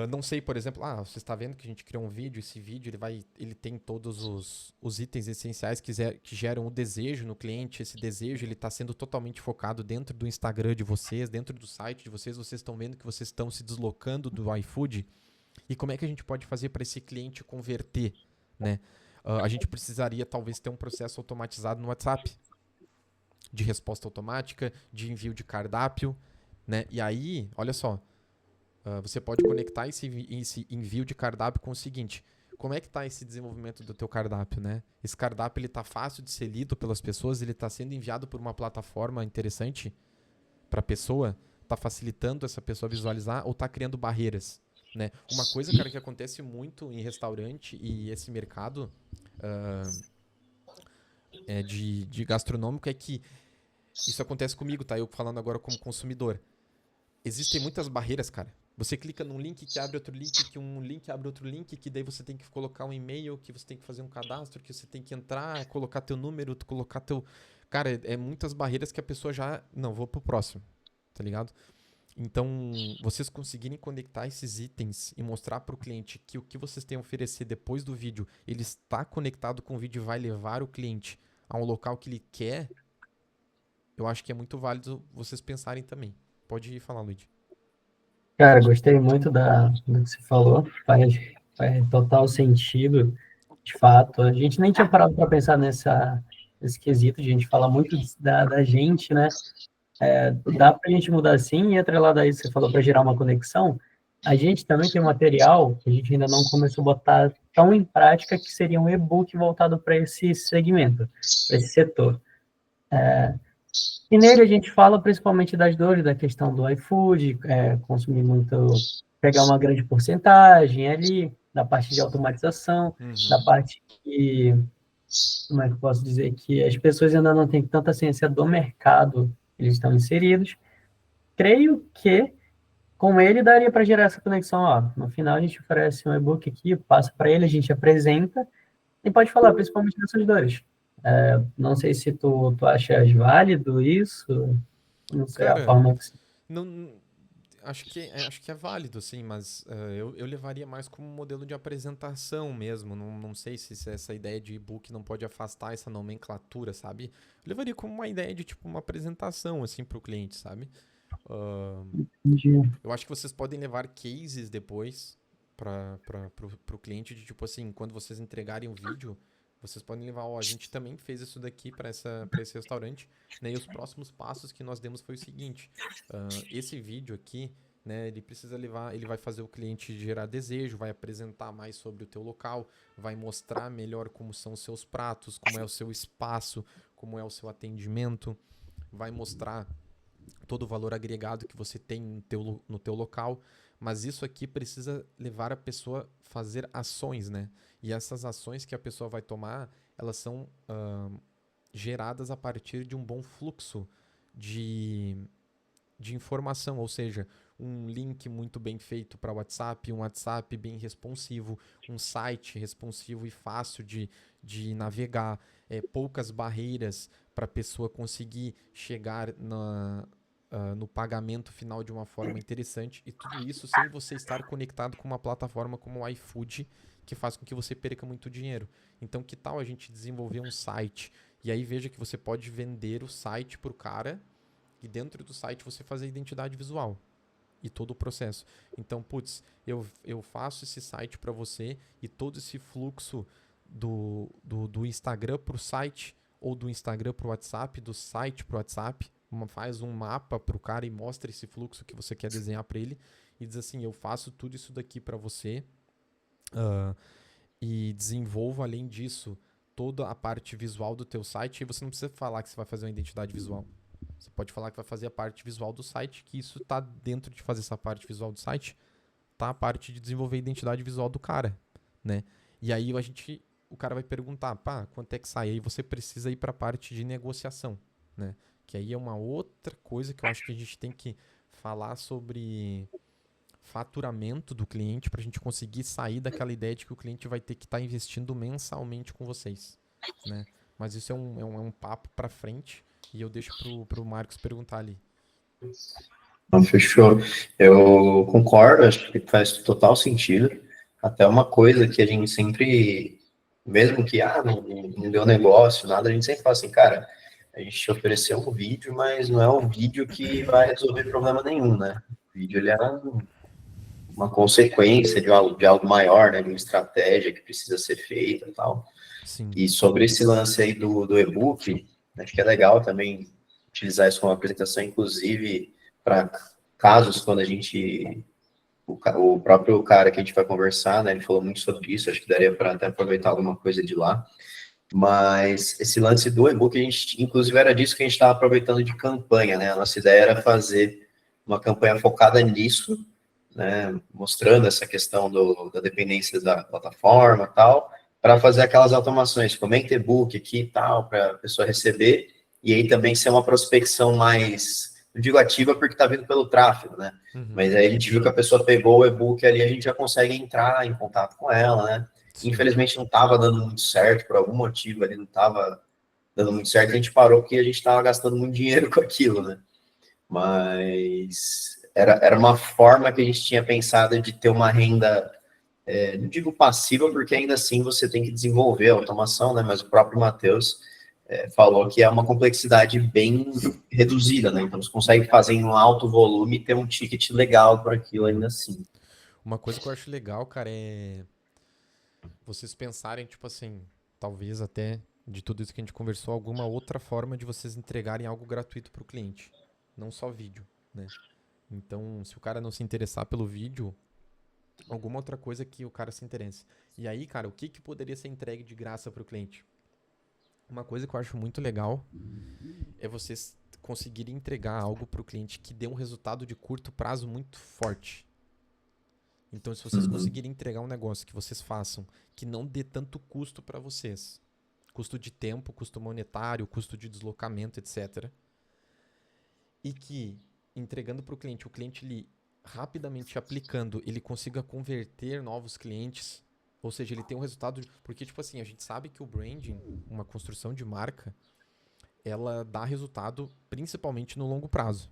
Não sei, por exemplo, você está vendo que a gente criou um vídeo, esse vídeo ele tem todos os itens essenciais que geram o desejo no cliente, esse desejo ele está sendo totalmente focado dentro do Instagram de vocês, dentro do site de vocês estão vendo que vocês estão se deslocando do iFood, e como é que a gente pode fazer para esse cliente converter, né? A gente precisaria talvez ter um processo automatizado no WhatsApp, de resposta automática, de envio de cardápio, né? E aí, olha só, você pode conectar esse envio de cardápio com o seguinte: como é que está esse desenvolvimento do teu cardápio, né? Esse cardápio ele está fácil de ser lido pelas pessoas, ele está sendo enviado por uma plataforma interessante para a pessoa, está facilitando essa pessoa visualizar ou está criando barreiras, né? Uma coisa, cara, que acontece muito em restaurante e esse mercado de gastronômico é que isso acontece comigo, tá? Eu falando agora como consumidor. Existem muitas barreiras, cara. Você clica num link que abre outro link, que um link abre outro link, que daí você tem que colocar um e-mail, que você tem que fazer um cadastro, que você tem que entrar, colocar teu número, colocar teu... Cara, é muitas barreiras que a pessoa já... Não, vou pro próximo, tá ligado? Então, vocês conseguirem conectar esses itens e mostrar pro cliente que o que vocês têm a oferecer depois do vídeo, ele está conectado com o vídeo e vai levar o cliente a um local que ele quer, eu acho que é muito válido vocês pensarem também. Pode falar, Luigi. Cara, gostei muito do que você falou. Faz total sentido, de fato. A gente nem tinha parado para pensar nesse quesito. A gente fala muito da gente, né? Dá para a gente mudar sim, e atrelado a isso, você falou para gerar uma conexão. A gente também tem um material que a gente ainda não começou a botar tão em prática, que seria um e-book voltado para esse segmento, para esse setor. E nele a gente fala principalmente das dores, da questão do iFood, consumir muito, pegar uma grande porcentagem ali, da parte de automatização, da parte que, como é que eu posso dizer, que as pessoas ainda não têm tanta ciência do mercado que eles estão inseridos. Creio que com ele daria para gerar essa conexão. Ó, no final a gente oferece um e-book aqui, passa para ele, a gente apresenta e pode falar principalmente dessas dores. Não sei se tu achas válido isso, não sei a Cara, forma que você... não, acho que é válido, sim, mas eu levaria mais como modelo de apresentação mesmo. Não sei se essa ideia de e-book não pode afastar essa nomenclatura, sabe? Eu levaria como uma ideia de tipo uma apresentação assim para o cliente, sabe? Eu acho que vocês podem levar cases depois para o cliente de tipo assim, quando vocês entregarem o vídeo, vocês podem levar, a gente também fez isso daqui para esse restaurante, né? E os próximos passos que nós demos foi o seguinte: esse vídeo aqui, né? Ele vai fazer o cliente gerar desejo, vai apresentar mais sobre o teu local, vai mostrar melhor como são os seus pratos, como é o seu espaço, como é o seu atendimento, vai mostrar todo o valor agregado que você tem no teu local, mas isso aqui precisa levar a pessoa a fazer ações, né? E essas ações que a pessoa vai tomar, elas são geradas a partir de um bom fluxo de informação, ou seja, um link muito bem feito para WhatsApp, um WhatsApp bem responsivo, um site responsivo e fácil de navegar, poucas barreiras para a pessoa conseguir chegar no pagamento final de uma forma interessante, e tudo isso sem você estar conectado com uma plataforma como o iFood, que faz com que você perca muito dinheiro. Então, que tal a gente desenvolver um site? E aí veja que você pode vender o site para o cara, e dentro do site você fazer a identidade visual e todo o processo. Então, putz, eu faço esse site para você, e todo esse fluxo do Instagram para o site, ou do Instagram pro WhatsApp, do site pro WhatsApp, faz um mapa pro cara e mostra esse fluxo que você quer desenhar para ele e diz assim, eu faço tudo isso daqui para você e desenvolvo além disso toda a parte visual do teu site e você não precisa falar que você vai fazer uma identidade visual. Você pode falar que vai fazer a parte visual do site, que isso tá dentro de fazer essa parte visual do site, tá a parte de desenvolver a identidade visual do cara, né? E aí o cara vai perguntar, pá, quanto é que sai? Aí você precisa ir para a parte de negociação, né? Que aí é uma outra coisa que eu acho que a gente tem que falar sobre faturamento do cliente para a gente conseguir sair daquela ideia de que o cliente vai ter que estar investindo mensalmente com vocês, né? Mas isso é um papo para frente e eu deixo pro Marcos perguntar ali. Não, fechou. Eu concordo, acho que faz total sentido. Até uma coisa que a gente sempre, mesmo que não deu negócio, nada, a gente sempre fala assim, cara, a gente te ofereceu um vídeo, mas não é um vídeo que vai resolver problema nenhum, né? O vídeo ele é uma consequência de algo maior, né? De uma estratégia que precisa ser feita e tal. Sim. E sobre esse lance aí do e-book, acho que é legal também utilizar isso como apresentação, inclusive para casos quando a gente, o próprio cara que a gente vai conversar, né, ele falou muito sobre isso, acho que daria para até aproveitar alguma coisa de lá, mas esse lance do e-book, a gente, inclusive era disso que a gente estava aproveitando de campanha, né, a nossa ideia era fazer uma campanha focada nisso, né, mostrando essa questão da dependência da plataforma e tal, para fazer aquelas automações, comenta e-book aqui e tal, para a pessoa receber, e aí também ser uma prospecção mais, não digo ativa porque está vindo pelo tráfego, né? Uhum. Mas aí a gente viu que a pessoa pegou o e-book ali, a gente já consegue entrar em contato com ela, né? Sim. Infelizmente não estava dando muito certo, por algum motivo ali não estava dando muito certo, a gente parou porque a gente estava gastando muito dinheiro com aquilo, né? Mas era uma forma que a gente tinha pensado de ter uma renda, não digo passiva, porque ainda assim você tem que desenvolver a automação, né? Mas o próprio Matheus falou que é uma complexidade bem reduzida, né? Então você consegue fazer em um alto volume e ter um ticket legal por aquilo ainda assim. Uma coisa que eu acho legal, cara, é vocês pensarem, tipo assim, talvez até de tudo isso que a gente conversou, alguma outra forma de vocês entregarem algo gratuito pro cliente. Não só vídeo, né? Então, se o cara não se interessar pelo vídeo, alguma outra coisa que o cara se interesse. E aí, cara, o que poderia ser entregue de graça pro cliente? Uma coisa que eu acho muito legal é vocês conseguirem entregar algo pro cliente que dê um resultado de curto prazo muito forte. Então, se vocês conseguirem entregar um negócio que vocês façam que não dê tanto custo para vocês, custo de tempo, custo monetário, custo de deslocamento, etc. E que, entregando para o cliente ele rapidamente aplicando, ele consiga converter novos clientes, ou seja, ele tem um resultado... Porque, tipo assim, a gente sabe que o branding, uma construção de marca, ela dá resultado principalmente no longo prazo.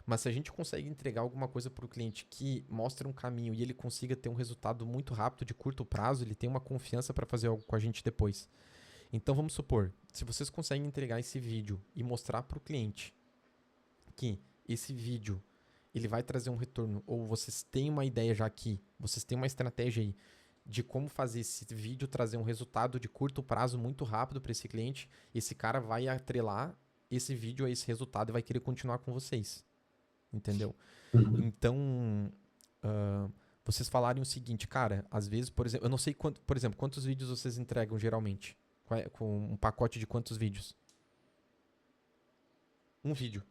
Mas se a gente consegue entregar alguma coisa para o cliente que mostra um caminho e ele consiga ter um resultado muito rápido, de curto prazo, ele tem uma confiança para fazer algo com a gente depois. Então vamos supor, se vocês conseguem entregar esse vídeo e mostrar para o cliente que esse vídeo ele vai trazer um retorno, ou vocês têm uma ideia já aqui, vocês têm uma estratégia aí de como fazer esse vídeo trazer um resultado de curto prazo muito rápido para esse cliente, esse cara vai atrelar esse vídeo a esse resultado e vai querer continuar com vocês. Entendeu? Então, vocês falarem o seguinte, cara, às vezes, por exemplo, eu não sei por exemplo, quantos vídeos vocês entregam geralmente? Com um pacote de quantos vídeos? Um vídeo.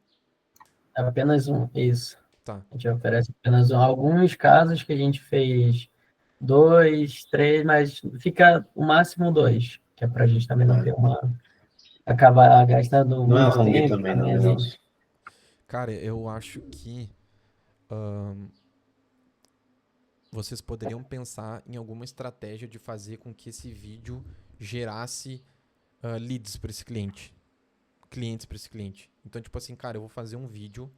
É apenas um, isso. Tá. A gente oferece apenas um. Alguns casos que a gente fez 2, 3, mas fica o máximo 2, que é pra gente também não ter acabar gastando Não é muito long tempo também, também não, ali. Nelson. Cara, eu acho que vocês poderiam pensar em alguma estratégia de fazer com que esse vídeo gerasse leads para esse cliente. Clientes para esse cliente. Então, tipo assim, cara, eu vou fazer um vídeo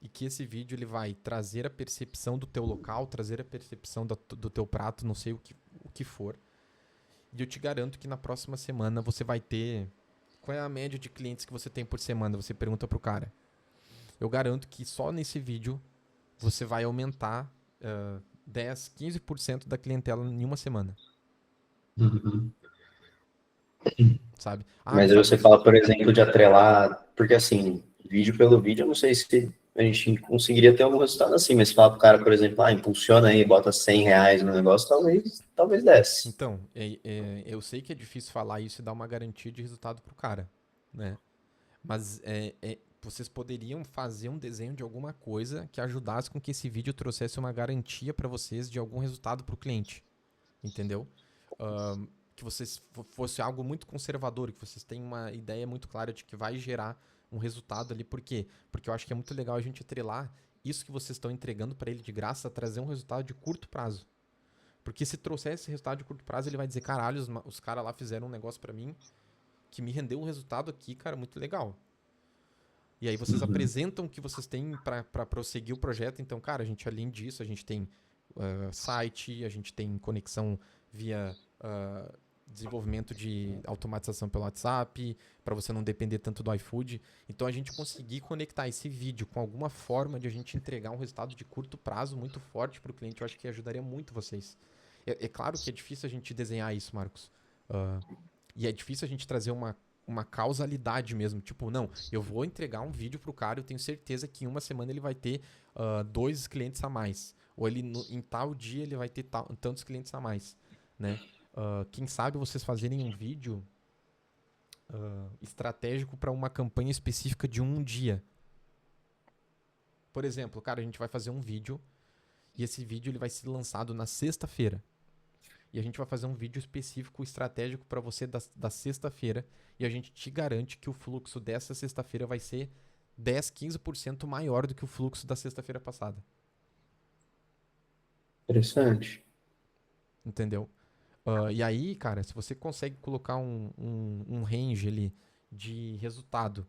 e que esse vídeo ele vai trazer a percepção do teu local, trazer a percepção do teu prato, não sei o que for. E eu te garanto que na próxima semana você vai ter... Qual é a média de clientes que você tem por semana? Você pergunta pro cara. Eu garanto que só nesse vídeo você vai aumentar 10, 15% da clientela em uma semana. sabe? Mas aí você fala, por exemplo, de atrelar, porque assim, vídeo pelo vídeo, eu não sei se a gente conseguiria ter algum resultado assim, mas se falar pro cara, por exemplo, impulsiona aí, bota R$ 100 no negócio, talvez desse. Então, eu sei que é difícil falar isso e dar uma garantia de resultado pro cara, né? Mas vocês poderiam fazer um desenho de alguma coisa que ajudasse com que esse vídeo trouxesse uma garantia para vocês de algum resultado pro cliente, entendeu? Que vocês fosse algo muito conservador, que vocês tenham uma ideia muito clara de que vai gerar um resultado ali. Por quê? Porque eu acho que é muito legal a gente atrelar isso que vocês estão entregando para ele de graça a trazer um resultado de curto prazo. Porque se trouxer esse resultado de curto prazo, ele vai dizer, caralho, os caras lá fizeram um negócio para mim que me rendeu um resultado aqui, cara, muito legal. E aí vocês apresentam o que vocês têm para prosseguir o projeto. Então, cara, a gente, além disso, a gente tem site, a gente tem conexão via desenvolvimento de automatização pelo WhatsApp, para você não depender tanto do iFood. Então, a gente conseguir conectar esse vídeo com alguma forma de a gente entregar um resultado de curto prazo muito forte para o cliente, eu acho que ajudaria muito vocês. É claro que é difícil a gente desenhar isso, Marcos. E é difícil a gente trazer uma causalidade mesmo. Tipo, não, eu vou entregar um vídeo pro cara, eu tenho certeza que em uma semana ele vai ter 2 clientes a mais. Ou em tal dia ele vai ter tantos clientes a mais, né? Quem sabe vocês fazerem um vídeo estratégico para uma campanha específica de um dia. Por exemplo, cara, a gente vai fazer um vídeo e esse vídeo ele vai ser lançado na sexta-feira. E a gente vai fazer um vídeo específico, estratégico para você da sexta-feira. E a gente te garante que o fluxo dessa sexta-feira vai ser 10, 15% maior do que o fluxo da sexta-feira passada. Interessante. Entendeu? E aí, cara, se você consegue colocar um range ali de resultado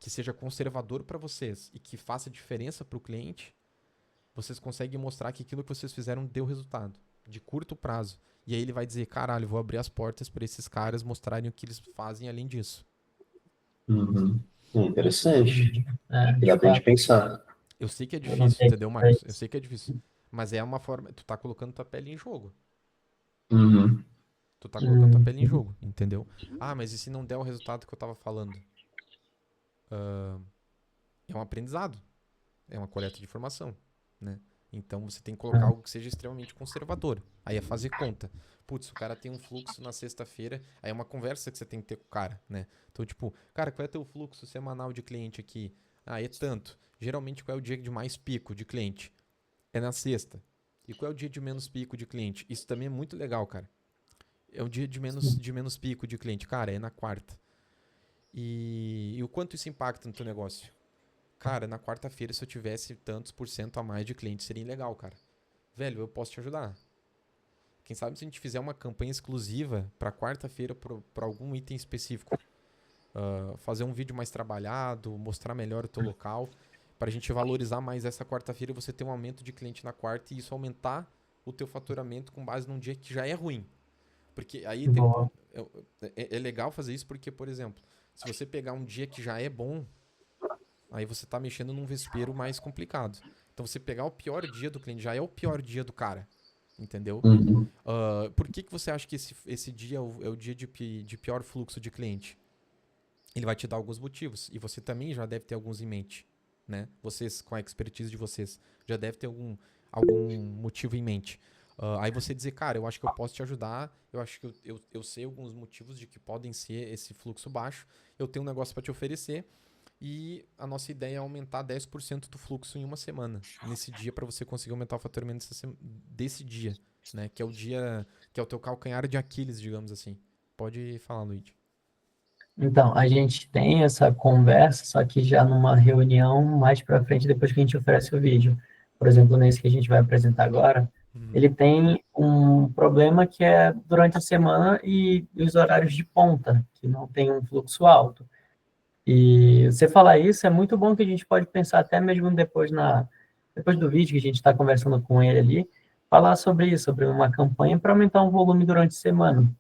que seja conservador para vocês e que faça diferença para o cliente, vocês conseguem mostrar que aquilo que vocês fizeram deu resultado de curto prazo. E aí ele vai dizer, caralho, vou abrir as portas para esses caras mostrarem o que eles fazem além disso. Interessante. Dá pra gente pensar. Eu sei que é difícil, entendeu, Marcos? Eu sei que é difícil. Mas é uma forma... Tu tá colocando tua pele em jogo. Tu tá colocando tua pele em jogo, entendeu? Mas e se não der o resultado que eu tava falando? É um aprendizado. É uma coleta de informação, né? Então você tem que colocar algo que seja extremamente conservador. Aí é fazer conta. Putz, o cara tem um fluxo na sexta-feira, aí é uma conversa que você tem que ter com o cara, né? Então, tipo, cara, qual é teu fluxo semanal de cliente aqui? É tanto. Geralmente, qual é o dia de mais pico de cliente? É na sexta. E qual é o dia de menos pico de cliente? Isso também é muito legal, cara. É o dia de menos pico de cliente. Cara, é na quarta. E o quanto isso impacta no teu negócio? Cara, na quarta-feira, se eu tivesse tantos % a mais de clientes, seria legal, cara. Velho, eu posso te ajudar. Quem sabe se a gente fizer uma campanha exclusiva para quarta-feira para algum item específico. Fazer um vídeo mais trabalhado, mostrar melhor o teu local, para a gente valorizar mais essa quarta-feira e você ter um aumento de cliente na quarta e isso aumentar o teu faturamento com base num dia que já é ruim. Porque aí é legal fazer isso porque, por exemplo, se você pegar um dia que já é bom, aí você tá mexendo num vespeiro mais complicado. Então você pegar o pior dia do cliente, já é o pior dia do cara. Entendeu? Por que você acha que esse dia é o dia de pior fluxo de cliente? Ele vai te dar alguns motivos. E você também já deve ter alguns em mente, né? Vocês, com a expertise de vocês, já deve ter algum motivo em mente. Aí você dizer, cara, eu acho que eu posso te ajudar, eu acho que eu sei alguns motivos de que podem ser esse fluxo baixo, eu tenho um negócio para te oferecer e a nossa ideia é aumentar 10% do fluxo em uma semana, nesse dia, para você conseguir aumentar o faturamento desse dia, né? Que é o dia, que é o teu calcanhar de Aquiles, digamos assim. Pode falar, Luigi. Então, a gente tem essa conversa, só que já numa reunião mais para frente, depois que a gente oferece o vídeo. Por exemplo, nesse que a gente vai apresentar agora, ele tem um problema que é durante a semana e os horários de ponta, que não tem um fluxo alto. E você falar isso é muito bom, que a gente pode pensar até mesmo depois do vídeo que a gente está conversando com ele ali, falar sobre isso, sobre uma campanha para aumentar o volume durante a semana.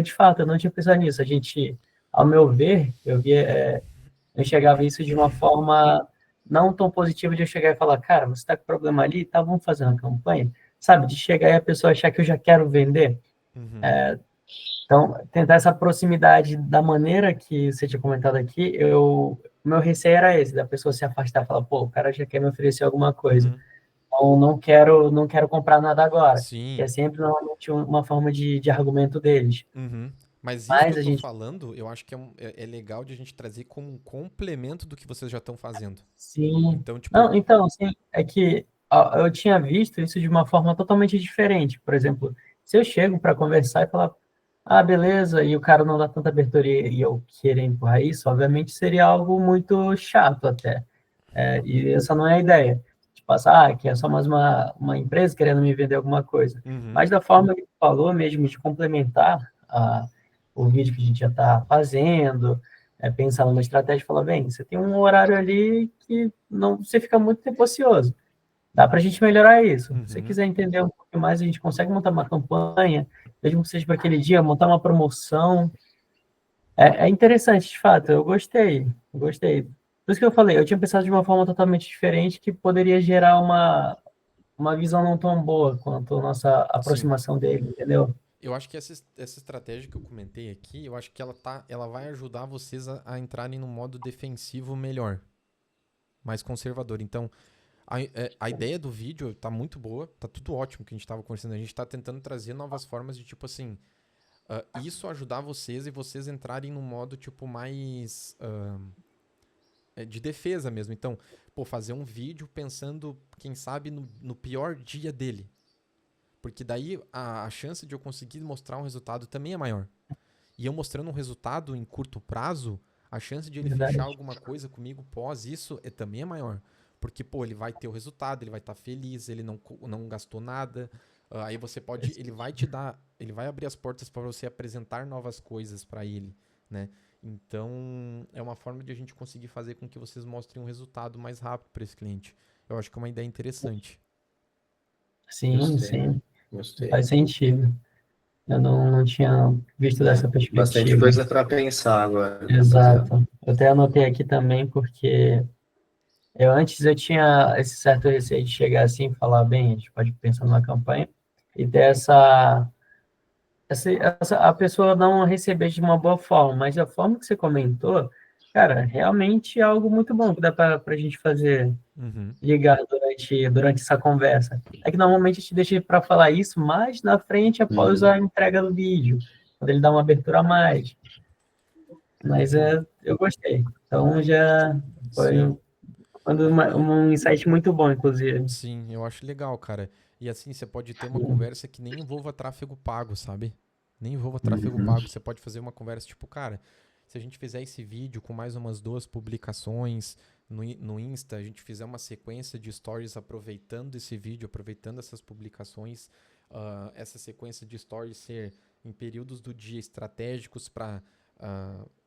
De fato, eu não tinha pensado nisso. A gente, ao meu ver, eu enxergava isso de uma forma não tão positiva, de eu chegar e falar, cara, você está com problema ali, tá, vamos fazer uma campanha, sabe? De chegar e a pessoa achar que eu já quero vender. Então, tentar essa proximidade da maneira que você tinha comentado aqui, o meu receio era esse, da pessoa se afastar e falar, pô, o cara já quer me oferecer alguma coisa. Uhum. Então, não quero comprar nada agora. Que Sim. é sempre, normalmente, uma forma de argumento deles. Uhum. Mas isso que Mas eu a tô gente, falando, eu acho que é legal de a gente trazer como um complemento do que vocês já estão fazendo. sim... Então, tipo, Não, então, sim, é que ó, eu tinha visto isso de uma forma totalmente diferente. Por exemplo, se eu chego para conversar e falar, ah, beleza, e o cara não dá tanta abertura e eu querer empurrar isso, obviamente seria algo muito chato até. E essa não é a ideia. De passar, que é só mais uma empresa querendo me vender alguma coisa. uhum, Mas da forma que tu falou mesmo, de complementar o vídeo que a gente já está fazendo, pensar numa estratégia, falar, bem, você tem um horário ali que não, você fica muito tempo ocioso. Dá para a gente melhorar isso. Se você uhum, quiser entender um pouco mais, a gente consegue montar uma campanha, mesmo que seja para aquele dia, montar uma promoção. É interessante, de fato, eu gostei, eu gostei. Por isso que eu falei, eu tinha pensado de uma forma totalmente diferente que poderia gerar uma visão não tão boa quanto a nossa sim. aproximação dele, entendeu? Eu acho que essa estratégia que eu comentei aqui, eu acho que ela vai ajudar vocês a entrarem num modo defensivo melhor, mais conservador. Então, a ideia do vídeo tá muito boa, tá tudo ótimo que a gente tava conversando. A gente tá tentando trazer novas formas de, tipo assim, isso ajudar vocês e vocês entrarem num modo, tipo, mais de defesa mesmo. Então, pô, fazer um vídeo pensando, quem sabe, no pior dia dele. Porque daí a chance de eu conseguir mostrar um resultado também é maior. E eu mostrando um resultado em curto prazo, a chance de ele fechar Verdade. alguma coisa comigo pós isso também é maior. Porque, pô, ele vai ter o resultado, ele vai estar feliz, ele não gastou nada. Aí você pode. Ele vai te dar. Ele vai abrir as portas para você apresentar novas coisas para ele, né? Então, é uma forma de a gente conseguir fazer com que vocês mostrem um resultado mais rápido para esse cliente. Eu acho que é uma ideia interessante. Sim, Gostei, sim, gostei. faz sentido. Eu não tinha visto É, dessa bastante perspectiva. coisa para pensar agora, rapaziada. Exato. Eu até anotei aqui também porque eu tinha esse certo receio de chegar assim e falar, bem, a gente pode pensar numa campanha e ter a pessoa não receber de uma boa forma, mas a forma que você comentou, cara, realmente é algo muito bom que dá para a gente fazer, Uhum. ligar durante essa conversa. É que normalmente a gente deixa para falar isso mais na frente após a Uhum. entrega do vídeo, quando ele dá uma abertura a mais. Mas eu gostei. Então já foi Sim. um insight muito bom, inclusive. Sim, eu acho legal, cara. E assim, você pode ter uma conversa que nem envolva tráfego pago, sabe? Nem envolva tráfego Uhum. pago. Você pode fazer uma conversa tipo, cara, se a gente fizer esse vídeo com mais umas 2 publicações no Insta, a gente fizer uma sequência de stories aproveitando esse vídeo, aproveitando essas publicações, essa sequência de stories ser em períodos do dia estratégicos para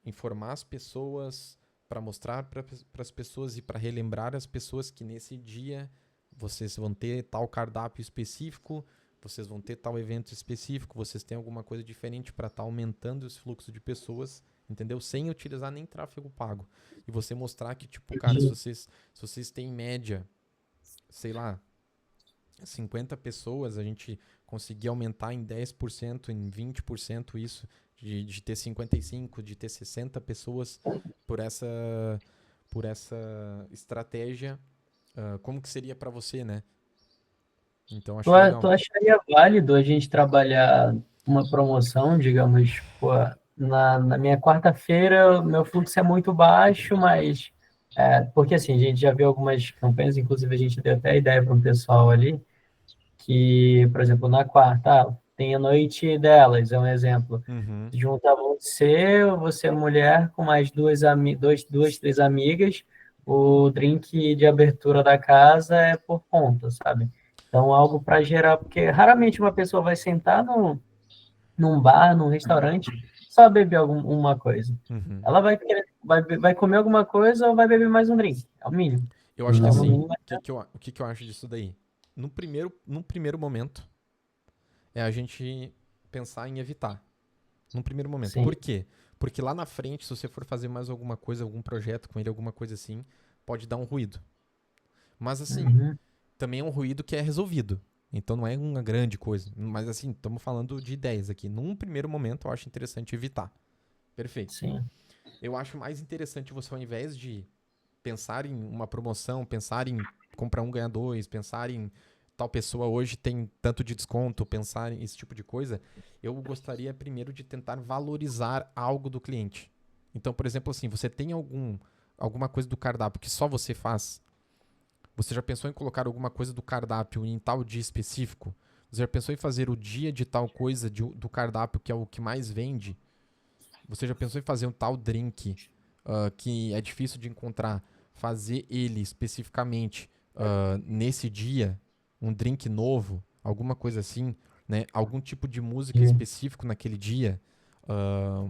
informar as pessoas, para mostrar para as pessoas e para relembrar as pessoas que nesse dia vocês vão ter tal cardápio específico, vocês vão ter tal evento específico, vocês têm alguma coisa diferente para estar aumentando esse fluxo de pessoas, entendeu? Sem utilizar nem tráfego pago. E você mostrar que, tipo, cara, se vocês têm em média, sei lá, 50 pessoas, a gente conseguir aumentar em 10%, em 20% isso, de ter 55, de ter 60 pessoas por essa, por essa estratégia, como que seria para você, né? Então Tu, acho legal. tu acharia válido a gente trabalhar uma promoção, digamos, pô, na minha quarta-feira, meu fluxo é muito baixo, mas porque assim, a gente já viu algumas campanhas, inclusive a gente deu até ideia para um pessoal ali, que, por exemplo, na quarta, tem a noite delas, é um exemplo. Uhum, Junta você mulher, com mais duas, três amigas, o drink de abertura da casa é por conta, sabe? Então, algo para gerar, porque raramente uma pessoa vai sentar num bar, num restaurante, só beber alguma coisa. uhum. Ela vai comer alguma coisa ou vai beber mais um drink, é o mínimo. Eu acho que Então, no assim, mínimo, o que que eu acho disso daí? No primeiro momento, é a gente pensar em evitar. Num primeiro momento. sim. Por quê? Porque lá na frente, se você for fazer mais alguma coisa, algum projeto com ele, alguma coisa assim, pode dar um ruído. Mas assim, Uhum. também é um ruído que é resolvido. Então não é uma grande coisa. Mas assim, estamos falando de ideias aqui. Num primeiro momento, eu acho interessante evitar. Perfeito. Sim. Eu acho mais interessante você, ao invés de pensar em uma promoção, pensar em comprar um, ganhar dois, pensar em tal pessoa hoje tem tanto de desconto, pensar em esse tipo de coisa, eu gostaria primeiro de tentar valorizar algo do cliente. Então, por exemplo, assim, você tem alguma coisa do cardápio que só você faz? Você já pensou em colocar alguma coisa do cardápio em tal dia específico? Você já pensou em fazer o dia de tal coisa do cardápio que é o que mais vende? Você já pensou em fazer um tal drink que é difícil de encontrar? Fazer ele especificamente nesse dia? Um drink novo? Alguma coisa assim? Né? Algum tipo de música Entendi. específico naquele dia? ah,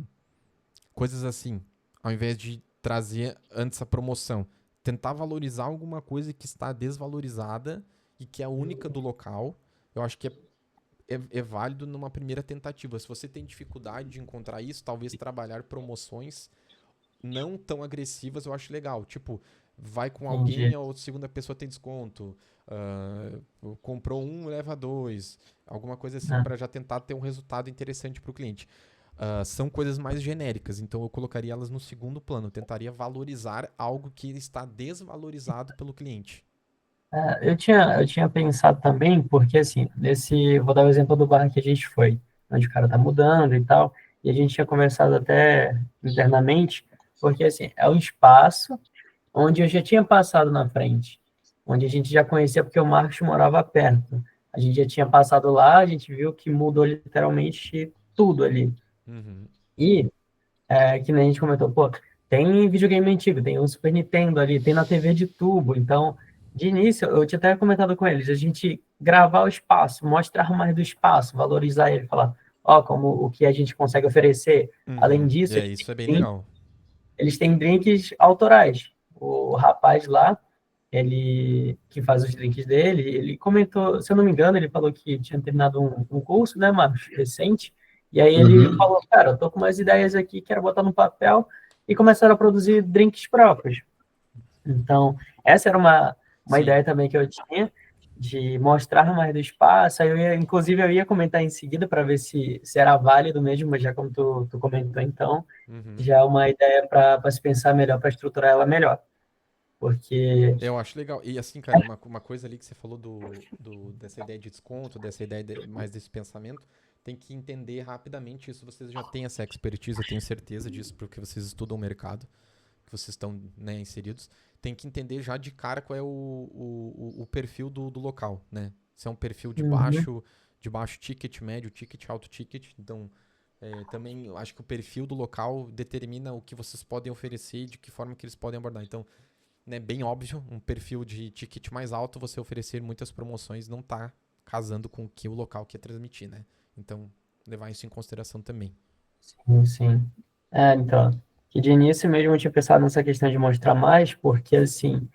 Coisas assim. Ao invés de trazer antes a promoção. Tentar valorizar alguma coisa que está desvalorizada e que é única do local. Eu acho que é válido numa primeira tentativa. Se você tem dificuldade de encontrar isso, talvez trabalhar promoções não tão agressivas eu acho legal. Tipo, vai com alguém e Entendi. a segunda pessoa tem desconto. Comprou um, leva dois. Alguma coisa assim Ah, para já tentar ter um resultado interessante para o cliente. São coisas mais genéricas, então eu colocaria elas no segundo plano. Eu tentaria valorizar algo que está desvalorizado pelo cliente. eu tinha pensado também, porque assim, vou dar o exemplo do bar que a gente foi, onde o cara tá mudando e tal, e a gente tinha conversado até internamente, porque assim, é um espaço onde eu já tinha passado na frente, onde a gente já conhecia porque o Marcos morava perto. A gente já tinha passado lá, a gente viu que mudou literalmente tudo ali. Uhum. E, que nem a gente comentou, pô, tem videogame antigo, tem o Super Nintendo ali, tem na TV de tubo. Então, de início, eu tinha até comentado com eles, a gente gravar o espaço, mostrar mais do espaço, valorizar ele, falar, ó, como o que a gente consegue oferecer. Além Uhum. disso, É, isso é bem legal. eles têm drinks autorais. O rapaz lá, ele que faz os drinks dele, ele comentou, se eu não me engano, ele falou que tinha terminado um curso, né, Marcos, recente, e aí ele Uhum. falou, cara, eu tô com umas ideias aqui, quero botar no papel, e começaram a produzir drinks próprios. Então, essa era uma Sim. ideia também que eu tinha, de mostrar mais do espaço, aí inclusive eu ia comentar em seguida para ver se era válido mesmo, mas já como tu comentou, então, Uhum. já é uma ideia para se pensar melhor, para estruturar ela melhor, porque Eu acho legal. E assim, cara, uma coisa ali que você falou dessa ideia de desconto, dessa ideia mais desse pensamento, tem que entender rapidamente isso. Vocês já têm essa expertise, eu tenho certeza disso, porque vocês estudam o mercado, que vocês estão, né, inseridos. Tem que entender já de cara qual é o perfil do local, né? Se é um perfil uhum, de baixo ticket, médio ticket, alto ticket. Então, também eu acho que o perfil do local determina o que vocês podem oferecer e de que forma que eles podem abordar. Então, né, bem óbvio, um perfil de ticket mais alto, você oferecer muitas promoções não tá casando com o que o local quer transmitir, né? Então, levar isso em consideração também. sim, sim. Então, que de início mesmo eu tinha pensado nessa questão de mostrar mais, porque assim,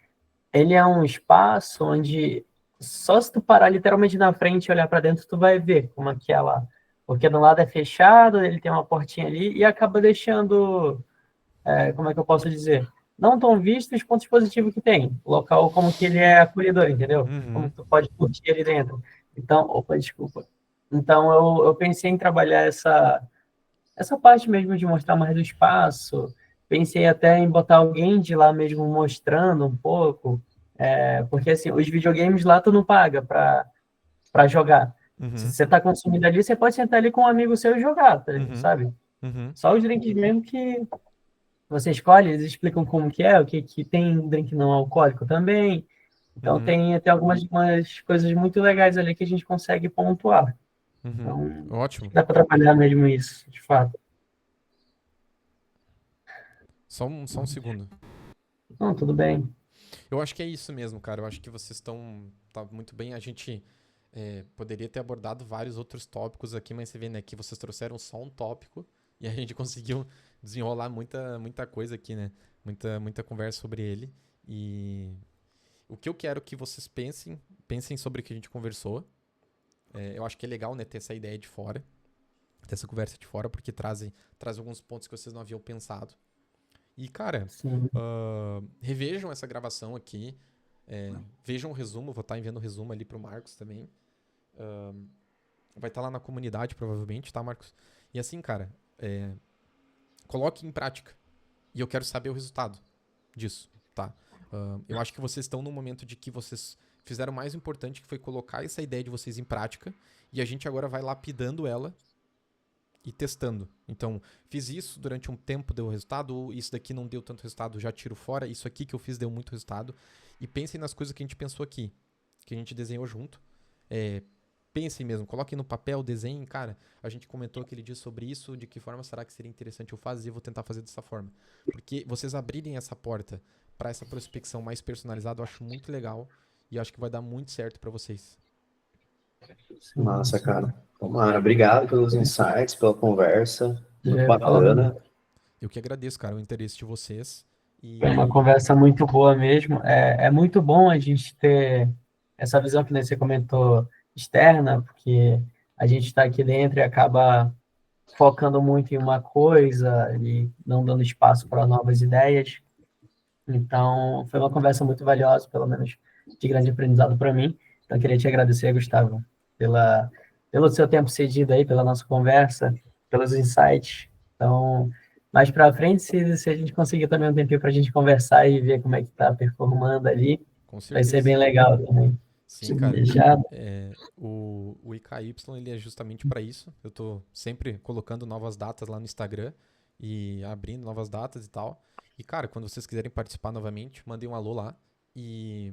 ele é um espaço onde só se tu parar literalmente na frente e olhar para dentro, tu vai ver como é que é lá. Porque do lado é fechado, ele tem uma portinha ali e acaba deixando, como é que eu posso dizer? Não tão visto os pontos positivos que tem. O local como que ele é acolhedor, entendeu? Como Uhum, que tu pode curtir ali dentro. Então, opa, desculpa. Então, eu pensei em trabalhar essa parte mesmo de mostrar mais do espaço. Pensei até em botar alguém de lá mesmo mostrando um pouco, porque assim, os videogames lá tu não paga para jogar. Se uhum, você está consumindo ali, você pode sentar ali com um amigo seu e jogar, uhum, sabe? uhum, Só os drinks mesmo que você escolhe, eles explicam como que é, o que, que tem drink não alcoólico também. Então uhum, tem algumas umas coisas muito legais ali que a gente consegue pontuar. uhum. Então, acho Ótimo. que dá para trabalhar mesmo isso, de fato. Só um segundo. Não, tudo bem. Eu acho que é isso mesmo, cara. Eu acho que vocês tá muito bem. A gente poderia ter abordado vários outros tópicos aqui, mas você vê, né, que vocês trouxeram só um tópico e a gente conseguiu desenrolar muita coisa aqui, né? Muita conversa sobre ele. E o que eu quero que vocês pensem sobre o que a gente conversou. Eu acho que é legal, né, ter essa ideia de fora, ter essa conversa de fora, porque traz alguns pontos que vocês não haviam pensado. E, cara, Sim. revejam essa gravação aqui. Vejam o resumo, vou estar enviando o resumo ali pro Marcos também. Vai estar lá na comunidade, provavelmente, tá, Marcos? E assim, cara, coloque em prática. E eu quero saber o resultado disso, tá? Eu acho que vocês estão num momento de que vocês fizeram o mais importante, que foi colocar essa ideia de vocês em prática, e a gente agora vai lapidando ela e testando. Então, fiz isso durante um tempo, deu resultado, ou isso daqui não deu tanto resultado, já tiro fora, isso aqui que eu fiz deu muito resultado. E pensem nas coisas que a gente pensou aqui, que a gente desenhou junto. Pensem mesmo, coloquem no papel, desenhem, cara, a gente comentou aquele dia sobre isso, de que forma será que seria interessante eu fazer, vou tentar fazer dessa forma. Porque vocês abrirem essa porta para essa prospecção mais personalizada, eu acho muito legal e acho que vai dar muito certo para vocês. Massa, cara. Tomara. Obrigado pelos insights, pela conversa. Muito Falou. bacana. Eu que agradeço, cara, o interesse de vocês. E Foi uma conversa muito boa mesmo. É muito bom a gente ter essa visão que você comentou externa, porque a gente está aqui dentro e acaba focando muito em uma coisa e não dando espaço para novas ideias. Então, foi uma conversa muito valiosa, pelo menos de grande aprendizado para mim. Então, eu queria te agradecer, Gustavo, pelo seu tempo cedido aí, pela nossa conversa, pelos insights. Então, mais para frente, se a gente conseguir também um tempinho para a gente conversar e ver como é que está performando ali, com vai ser certeza. bem legal também. Sim, cara. Fechado? O IKY, ele é justamente para isso. Eu tô sempre colocando novas datas lá no Instagram e abrindo novas datas e tal. E, cara, quando vocês quiserem participar novamente, mandem um alô lá. E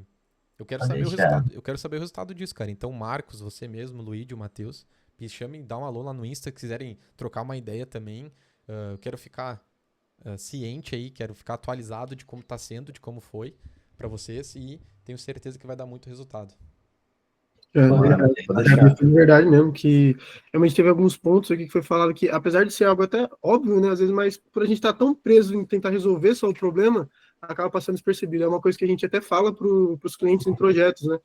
eu quero Pode saber o deixar. resultado. Eu quero saber o resultado disso, cara. Então, Marcos, você mesmo, Luíde, o Matheus, me chamem, dá um alô lá no Insta, se quiserem trocar uma ideia também. Eu quero ficar ciente aí, quero ficar atualizado de como tá sendo, de como foi para vocês e tenho certeza que vai dar muito resultado. Mano, pode É deixar. de verdade mesmo, que realmente teve alguns pontos aqui que foi falado que, apesar de ser algo até óbvio, né, às vezes, mas por a gente estar tão preso em tentar resolver só o problema, acaba passando despercebido. É uma coisa que a gente até fala para os clientes em projetos, né?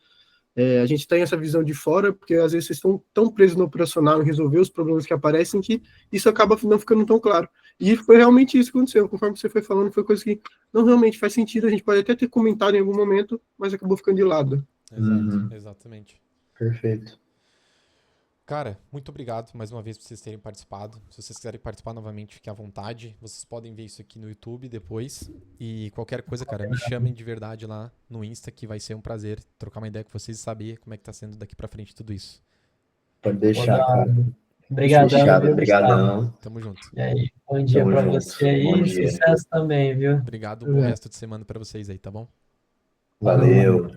A gente tem essa visão de fora, porque às vezes vocês estão tão presos no operacional em resolver os problemas que aparecem que isso acaba não ficando tão claro. E foi realmente isso que aconteceu. Conforme você foi falando, foi coisa que não realmente faz sentido. A gente pode até ter comentado em algum momento, mas acabou ficando de lado. Exato, exatamente. Perfeito. Cara, muito obrigado mais uma vez por vocês terem participado. Se vocês quiserem participar novamente, fiquem à vontade. Vocês podem ver isso aqui no YouTube depois. E qualquer coisa, cara, me chamem de verdade lá no Insta, que vai ser um prazer trocar uma ideia com vocês e saber como é que tá sendo daqui pra frente tudo isso. Pode deixar, cara. Obrigadão, Fechado, viu, Gustavo? obrigadão. Tamo junto. E aí, bom dia Tamo para junto. você aí, Bom dia. sucesso também, viu? Obrigado, bom resto de semana pra vocês aí, tá bom? Valeu.